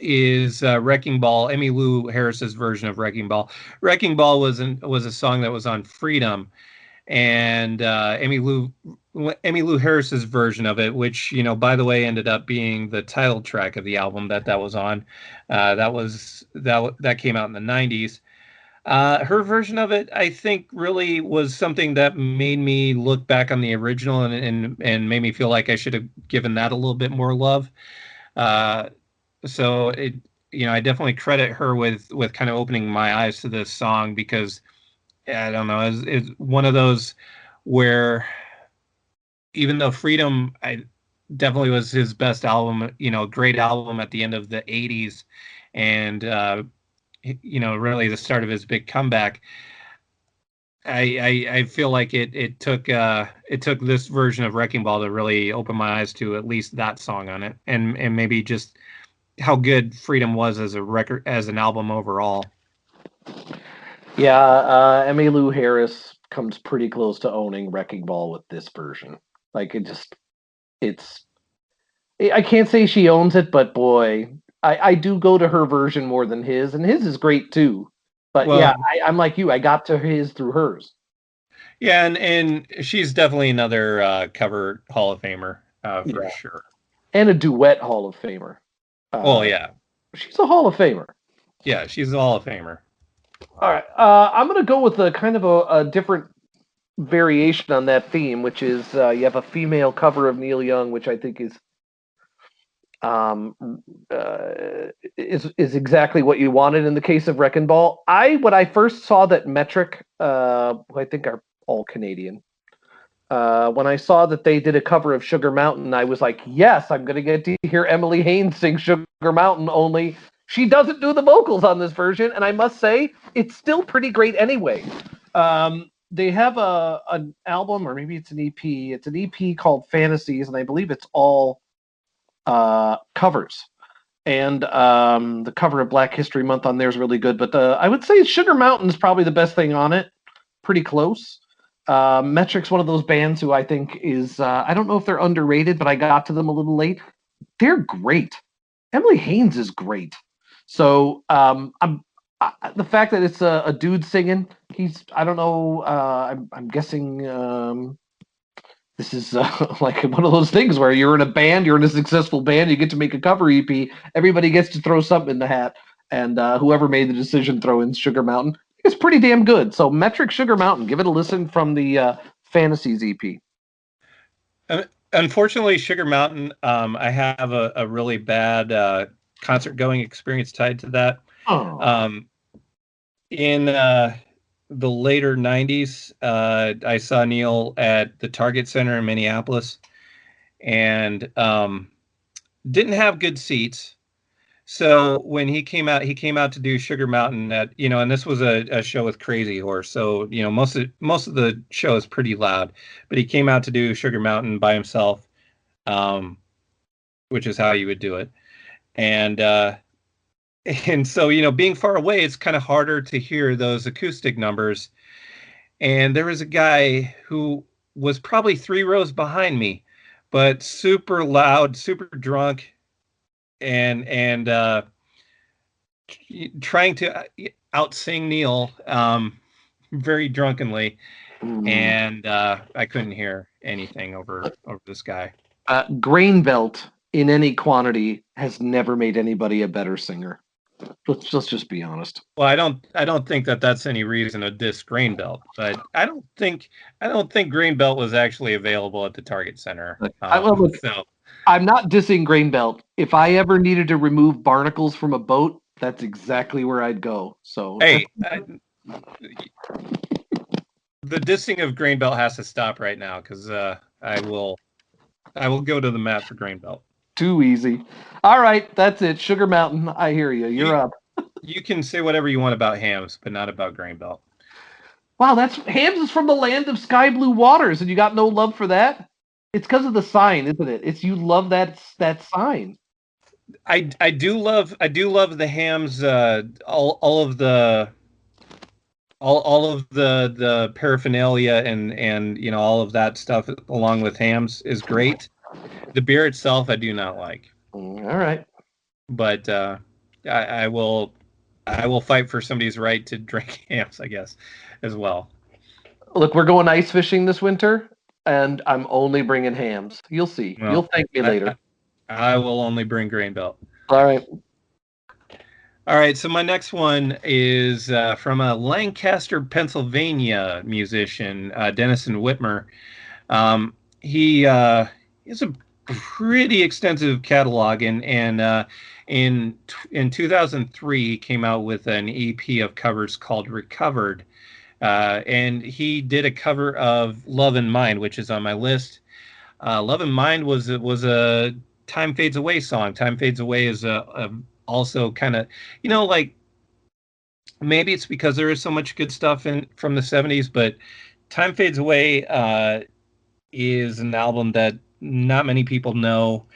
is Wrecking Ball, Emmylou Harris's version of Wrecking Ball. Wrecking Ball was a song that was on Freedom, and Emmylou Harris's version of it, which by the way ended up being the title track of the album that was on. That came out in the '90s. Her version of it, I think, really was something that made me look back on the original and made me feel like I should have given that a little bit more love. Uh, so I definitely credit her with kind of opening my eyes to this song because I don't know, it's one of those where even though Freedom, I definitely was his best album, great album at the end of the '80s, and really the start of his big comeback. I feel like it took this version of Wrecking Ball to really open my eyes to at least that song on it, and maybe just how good Freedom was as a record, as an album overall. Yeah, Emmylou Harris comes pretty close to owning Wrecking Ball with this version. Like it's. I can't say she owns it, but boy, I do go to her version more than his, and his is great too. But yeah, Well, I'm like you. I got to his through hers. yeah, and she's definitely another cover Hall of Famer for Yeah, sure. and a duet Hall of Famer. Oh Uh, yeah, she's a Hall of Famer. yeah, she's a Hall of Famer. All right, I'm gonna go with a kind of a different variation on that theme, which is you have a female cover of Neil Young, which I think um, is exactly what you wanted in the case of Wrecking Ball. When I first saw that Metric, who I think are all Canadian, when I saw that they did a cover of Sugar Mountain, I was like, yes, I'm going to get to hear Emily Haines sing Sugar Mountain. Only she doesn't do the vocals on this version, and I must say it's still pretty great anyway. They have an album, or maybe it's an EP. It's an EP called Fantasies, and I believe it's all covers. And the cover of Black History Month on there is really good. But I would say Sugar Mountain is probably the best thing on it. Pretty close. Metric's one of those bands who I think is, I don't know if they're underrated, but I got to them a little late. They're great. Emily Haines is great. So the fact that it's a dude singing, I don't know, I'm guessing this is like one of those things where you're in a band, you're in a successful band, you get to make a cover EP, everybody gets to throw something in the hat, and whoever made the decision throw in Sugar Mountain. It's pretty damn good. So Metric Sugar Mountain, give it a listen from the Fantasies EP. Unfortunately, Sugar Mountain, I have a really bad concert going experience tied to that. Oh. In the later '90s, I saw Neil at the Target Center in Minneapolis, and didn't have good seats. So when he came out to do Sugar Mountain and this was a show with Crazy Horse. So, most of the show is pretty loud, but he came out to do Sugar Mountain by himself, which is how you would do it. And so, being far away, it's kind of harder to hear those acoustic numbers. And there was a guy who was probably 3 rows behind me, but super loud, super drunk, and trying to out-sing Neil very drunkenly, and I couldn't hear anything over this guy. Grain Belt in any quantity has never made anybody a better singer. Let's just be honest. Well, I don't think that that's any reason to diss Grain Belt, but I don't think Grain Belt was actually available at the Target Center. Look, So I'm not dissing Grain Belt. If I ever needed to remove barnacles from a boat, that's exactly where I'd go. So hey, the dissing of Grain Belt has to stop right now because I will go to the mat for Grain Belt. Too easy. All right, that's it. Sugar Mountain. I hear you. You're up. You can say whatever you want about Hams, but not about Grain Belt. Wow, that's Hams is from the land of sky blue waters, and you got no love for that? It's because of the sign, isn't it? It's you love that sign. I do love the Hams. All of the the paraphernalia and you know all of that stuff along with Hams is great. The beer itself I do not like. All right, but I will fight for somebody's right to drink Hams, I guess, as well. Look, we're going ice fishing this winter, and I'm only bringing Hams. You'll see. Well, you'll thank me later. I will only bring Grain Belt. All right. All right, so my next one is from a Lancaster, Pennsylvania musician, Dennison Whitmer. He has a pretty extensive catalog, and in 2003 he came out with an EP of covers called Recovered, and he did a cover of Love in Mind, which is on my list. Love in Mind was a Time Fades Away song. Time Fades Away is a also kind of, you know, like maybe it's because there is so much good stuff from the 70s, but Time Fades Away is an album that not many people know,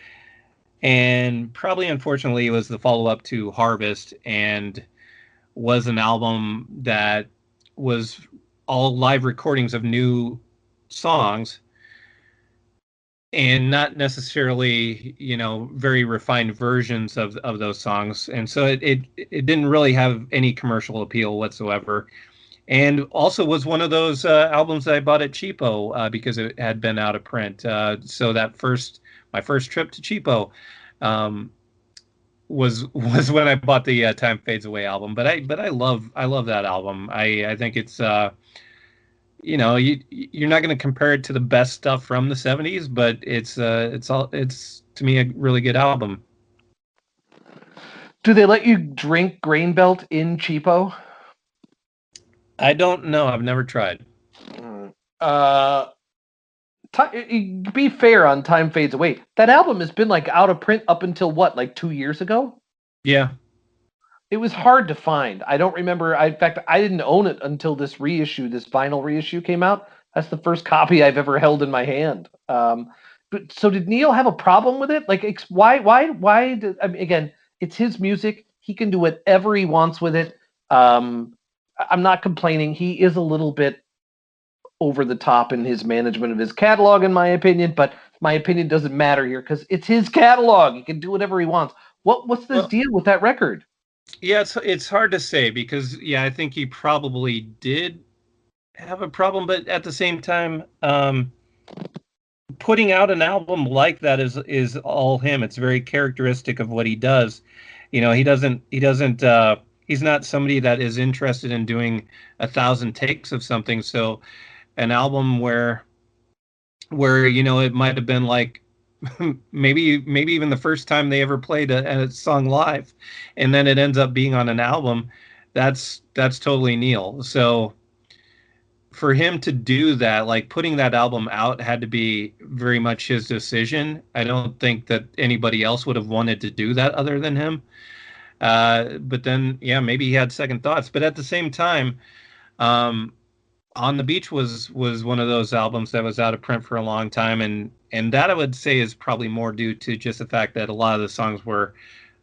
and probably unfortunately it was the follow-up to Harvest, and was an album that was all live recordings of new songs and not necessarily, you know, very refined versions of those songs. And so it didn't really have any commercial appeal whatsoever. And also was one of those albums that I bought at Cheapo because it had been out of print. So my first trip to Cheapo was when I bought the Time Fades Away album. But I love that album. I think it's you know, you're not going to compare it to the best stuff from the 70s, but it's to me a really good album. Do they let you drink Grain Belt in Cheapo? I don't know. I've never tried. Be fair on Time Fades Away. That album has been like out of print up until what, like 2 years ago? Yeah. It was hard to find. I don't remember. In fact, I didn't own it until this vinyl reissue came out. That's the first copy I've ever held in my hand. But so did Neil have a problem with it? Like, why? I mean, again, it's his music. He can do whatever he wants with it. I'm not complaining. He is a little bit over the top in his management of his catalog, in my opinion. But my opinion doesn't matter here because it's his catalog. He can do whatever he wants. What's the deal with that record? Yeah, it's hard to say because I think he probably did have a problem, but at the same time, putting out an album like that is all him. It's very characteristic of what he does. You know, he's not somebody that is interested in doing 1,000 takes of something. So an album where you know it might have been like maybe even the first time they ever played a song live, and then it ends up being on an album. That's totally Neil. So for him to do that, like putting that album out, had to be very much his decision. I don't think that anybody else would have wanted to do that other than him. But then, maybe he had second thoughts. But at the same time, On the Beach was one of those albums that was out of print for a long time, and that I would say is probably more due to just the fact that a lot of the songs were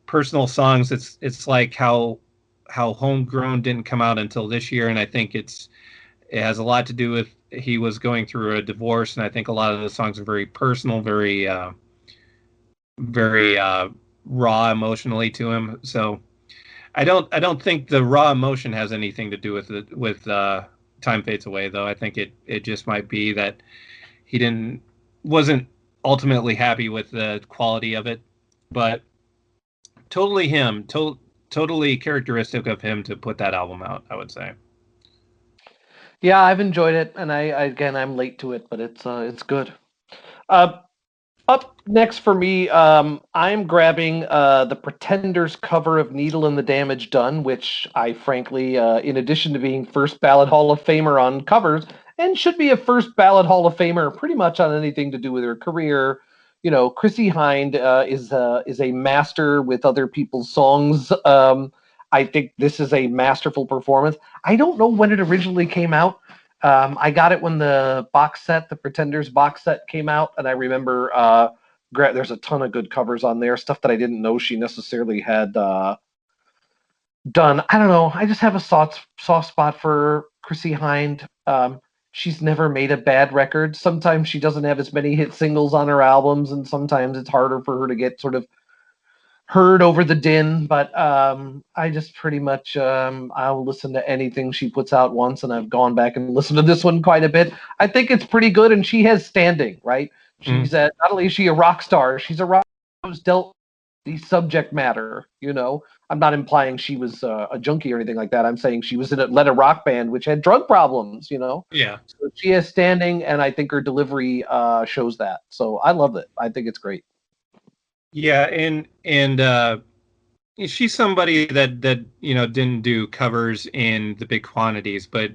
personal songs. It's like how Homegrown didn't come out until this year, and I think it has a lot to do with he was going through a divorce, and I think a lot of the songs are very personal, very raw emotionally to him. So I don't think the raw emotion has anything to do with Time Fades Away, though. I think it just might be that he wasn't ultimately happy with the quality of it, but totally him, totally characteristic of him to put that album out, I would say. Yeah, I've enjoyed it, and again, I'm late to it, but it's good. Uh, Up next for me, I'm grabbing the Pretenders cover of "Needle and the Damage Done," which I frankly, in addition to being first ballot Hall of Famer on covers, and should be a first ballot Hall of Famer pretty much on anything to do with her career. Chrissie Hynde is a master with other people's songs. I think this is a masterful performance. I don't know when it originally came out. I got it when the Pretenders box set came out, and I remember there's a ton of good covers on there, stuff that I didn't know she necessarily had done. I don't know. I just have a soft spot for Chrissie Hynde. She's never made a bad record. Sometimes she doesn't have as many hit singles on her albums, and sometimes it's harder for her to get sort of heard over the din, but I just pretty much I'll listen to anything she puts out once, and I've gone back and listened to this one quite a bit. I think it's pretty good, and she has standing, right? She's not only is she a rock star, she's a rock star who's dealt the subject matter. I'm not implying she was a junkie or anything like that. I'm saying she was led a rock band which had drug problems. Yeah. So she has standing, and I think her delivery shows that. So I love it. I think it's great. Yeah, and she's somebody that didn't do covers in the big quantities, but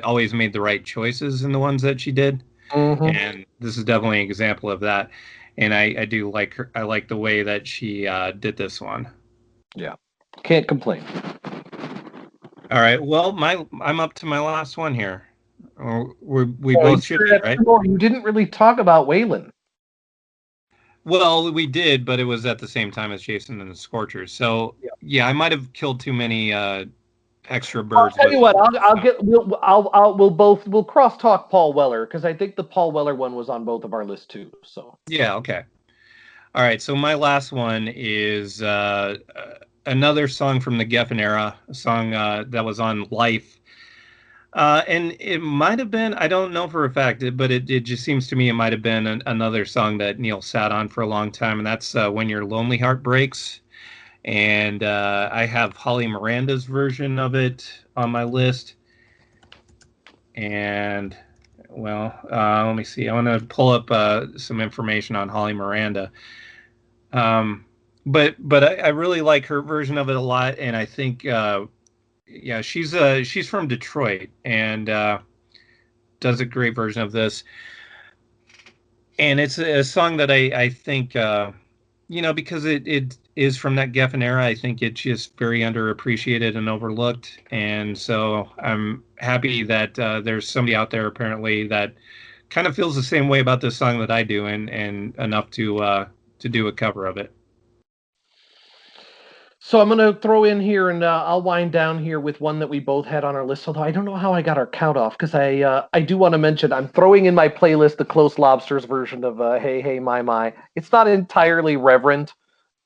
always made the right choices in the ones that she did. Mm-hmm. And this is definitely an example of that. And I do like her. I like the way that she did this one. Yeah, can't complain. All right. Well, I'm up to my last one here. We both should be, right? You didn't really talk about Waylon. Well, we did, but it was at the same time as Jason and the Scorchers. So yeah, I might have killed too many extra birds. I'll tell you what. We'll cross talk Paul Weller, because I think the Paul Weller one was on both of our lists too. So yeah, okay. All right. So my last one is another song from the Geffen era, a song that was on Life. And it might have been, I don't know for a fact, but it just seems to me it might have been another song that Neil sat on for a long time, and that's When Your Lonely Heart Breaks. And I have Holly Miranda's version of it on my list. And, well, let me see. I want to pull up some information on Holly Miranda. But I really like her version of it a lot, and I think... yeah, she's from Detroit and does a great version of this. And it's a song that I think, because it is from that Geffen era, I think it's just very underappreciated and overlooked. And so I'm happy that there's somebody out there apparently that kind of feels the same way about this song that I do, and enough to do a cover of it. So I'm going to throw in here, and I'll wind down here with one that we both had on our list. Although I don't know how I got our count off, because I do want to mention I'm throwing in my playlist the Close Lobsters version of Hey Hey My My. It's not entirely reverent,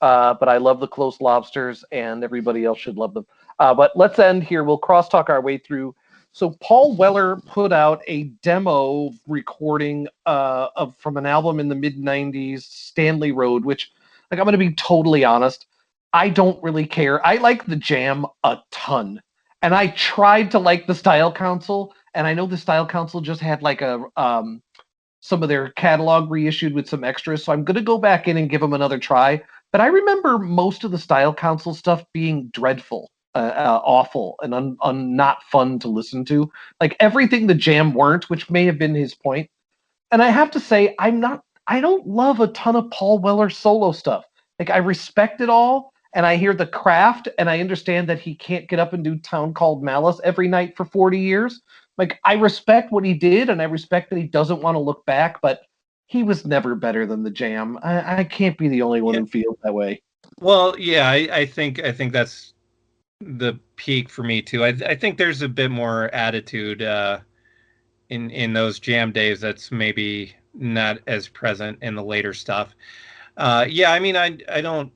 but I love the Close Lobsters, and everybody else should love them. But let's end here. We'll crosstalk our way through. So Paul Weller put out a demo recording from an album in the mid '90s, Stanley Road, which, like, I'm going to be totally honest, I don't really care. I like the Jam a ton, and I tried to like the Style Council, and I know the Style Council just had like some of their catalog reissued with some extras, so I'm going to go back in and give them another try. But I remember most of the Style Council stuff being dreadful, awful, and not fun to listen to. Like everything the Jam weren't, which may have been his point. And I have to say, I don't love a ton of Paul Weller solo stuff. Like, I respect it all, and I hear the craft, and I understand that he can't get up and do Town Called Malice every night for 40 years. Like, I respect what he did, and I respect that he doesn't want to look back, but he was never better than the Jam. I can't be the only one who feels that way. Well, yeah, I think that's the peak for me too. I think there's a bit more attitude in those Jam days that's maybe not as present in the later stuff. Yeah, I mean, I don't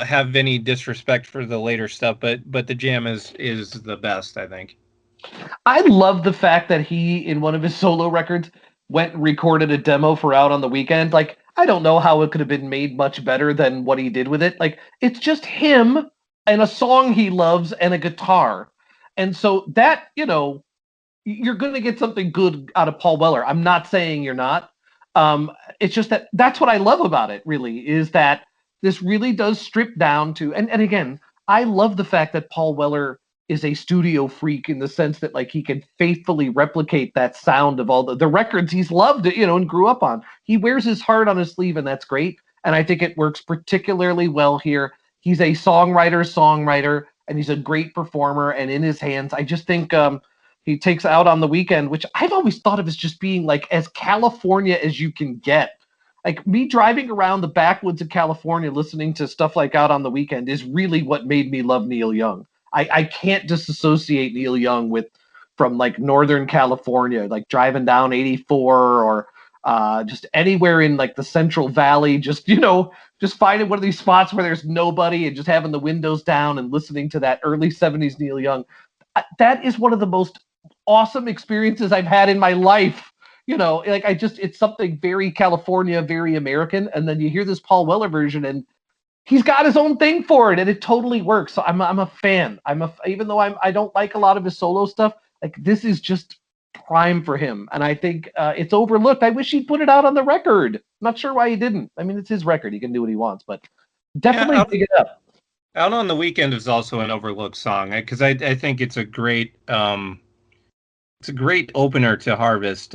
have any disrespect for the later stuff, but the Jam is the best, I think. I love the fact that he, in one of his solo records, went and recorded a demo for Out on the Weekend. Like, I don't know how it could have been made much better than what he did with it. Like, it's just him and a song he loves and a guitar. And so that, you're going to get something good out of Paul Weller. I'm not saying you're not. It's just that's what I love about it, really, is that this really does strip down to, and again, I love the fact that Paul Weller is a studio freak in the sense that like he can faithfully replicate that sound of all the records he's loved, and grew up on. He wears his heart on his sleeve, and that's great. And I think it works particularly well here. He's a songwriter, and he's a great performer. And in his hands, I just think he takes Out on the Weekend, which I've always thought of as just being like as California as you can get. Like me driving around the backwoods of California listening to stuff like Out on the Weekend is really what made me love Neil Young. I can't disassociate Neil Young from like Northern California, like driving down 84 or just anywhere in like the Central Valley, just finding one of these spots where there's nobody and just having the windows down and listening to that early 70s Neil Young. That is one of the most awesome experiences I've had in my life. It's something very California, very American. And then you hear this Paul Weller version and he's got his own thing for it, and it totally works. So I'm a fan. Even though I don't like a lot of his solo stuff, like this is just prime for him, and I think it's overlooked. I wish he'd put it out on the record. I'm not sure why he didn't. I mean, it's his record; he can do what he wants, but definitely dig it up. Out on the Weekend is also an overlooked song because I think it's a great opener to Harvest.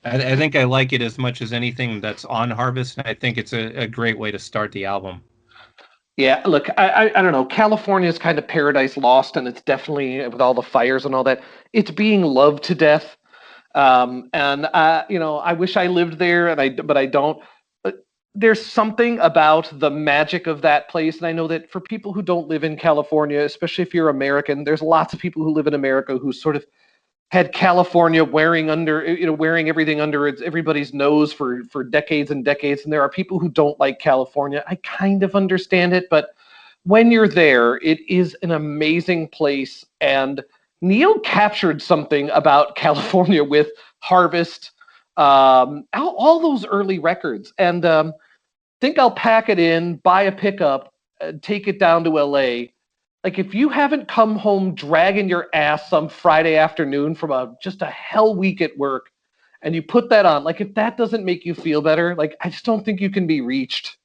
I think I like it as much as anything that's on Harvest, and I think it's a great way to start the album. Yeah, look, I don't know. California is kind of paradise lost, and it's definitely, with all the fires and all that, it's being loved to death. I wish I lived there, but I don't. But there's something about the magic of that place, and I know that for people who don't live in California, especially if you're American, there's lots of people who live in America who sort of had California wearing everything under everybody's nose for decades and decades. And there are people who don't like California. I kind of understand it, but when you're there, it is an amazing place. And Neil captured something about California with Harvest, all those early records. And Think I'll Pack It In, Buy a Pickup, Take It Down to LA. Like, if you haven't come home dragging your ass some Friday afternoon from just a hell week at work, and you put that on, like, if that doesn't make you feel better, like, I just don't think you can be reached.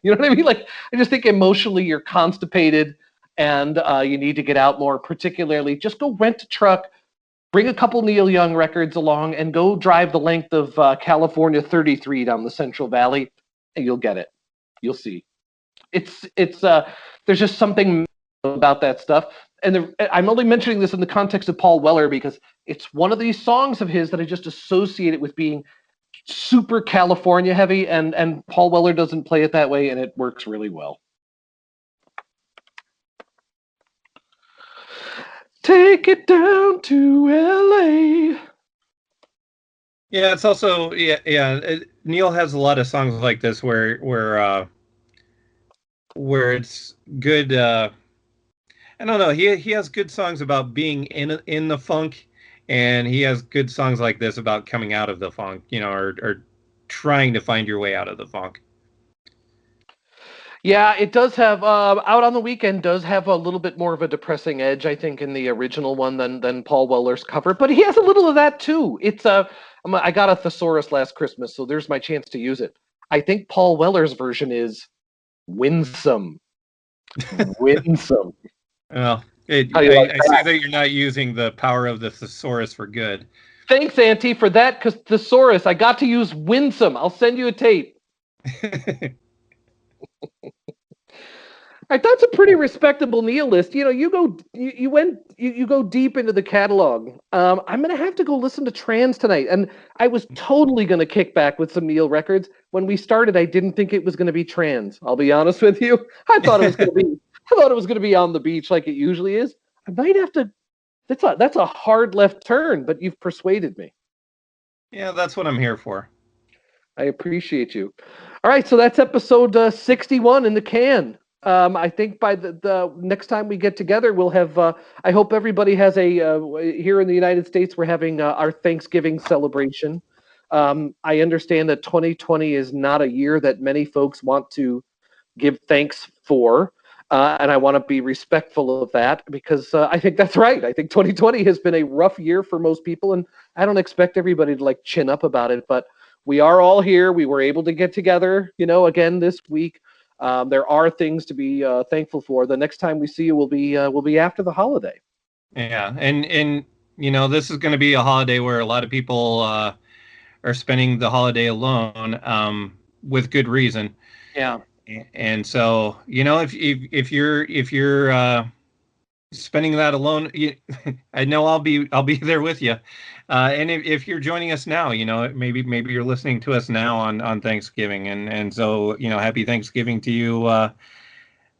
You know what I mean? Like, I just think emotionally you're constipated and you need to get out more. Particularly, just go rent a truck, bring a couple Neil Young records along, and go drive the length of California 33 down the Central Valley, and you'll get it. You'll see. It's there's just something about that stuff. And I'm only mentioning this in the context of Paul Weller because it's one of these songs of his that I just associate it with being super California heavy, and Paul Weller doesn't play it that way, and it works really well. Take it down to LA. Yeah, it's also Neil has a lot of songs like this where it's good. I don't know. He has good songs about being in the funk, and he has good songs like this about coming out of the funk, or trying to find your way out of the funk. Yeah, it does have Out on the Weekend does have a little bit more of a depressing edge, I think, in the original one than Paul Weller's cover, but he has a little of that too. I got a thesaurus last Christmas, so there's my chance to use it. I think Paul Weller's version is winsome. Winsome. Well, I see that you're not using the power of the thesaurus for good. Thanks, Auntie, for that, because thesaurus, I got to use winsome. I'll send you a tape. All right, that's a pretty respectable Neil list. You go deep into the catalog. I'm gonna have to go listen to Trans tonight, and I was totally gonna kick back with some Neil records. When we started, I didn't think it was gonna be Trans. I'll be honest with you. I thought it was gonna be On the Beach like it usually is. I might have to. That's a hard left turn, but you've persuaded me. Yeah, that's what I'm here for. I appreciate you. All right, so that's episode 61 in the can. I think by the next time we get together, we'll have. I hope everybody has here in the United States. We're having our Thanksgiving celebration. I understand that 2020 is not a year that many folks want to give thanks for. And I want to be respectful of that because I think that's right. I think 2020 has been a rough year for most people, and I don't expect everybody to like chin up about it. But we are all here. We were able to get together, again this week. There are things to be thankful for. The next time we see you will be after the holiday. Yeah, and this is going to be a holiday where a lot of people are spending the holiday alone, with good reason. Yeah. And so, if you're spending that alone, I know I'll be there with you. And if you're joining us now, maybe you're listening to us now on Thanksgiving, and so happy Thanksgiving to you.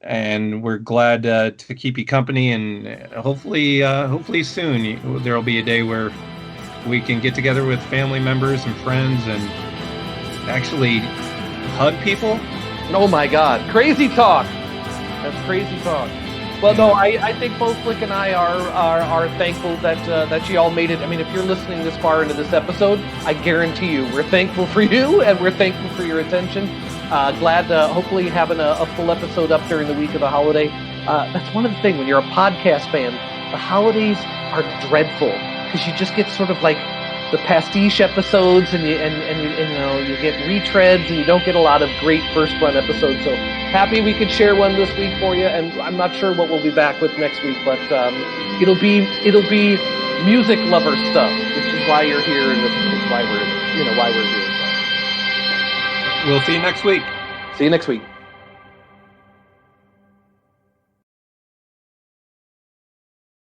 And we're glad to keep you company, and hopefully soon there will be a day where we can get together with family members and friends and actually hug people. Oh my God, crazy talk. That's crazy talk. Well, no, I think both Flick and I are thankful that you all made it. I mean, if you're listening this far into this episode, I guarantee you we're thankful for you and we're thankful for your attention. Glad hopefully having a full episode up during the week of the holiday. That's one of the things when you're a podcast fan, the holidays are dreadful because you just get sort of like the pastiche episodes and you get retreads and you don't get a lot of great first run episodes. So happy we could share one this week for you, and I'm not sure what we'll be back with next week, but it'll be music lover stuff, which is why you're here and this is why we're here. We'll see you next week. See you next week.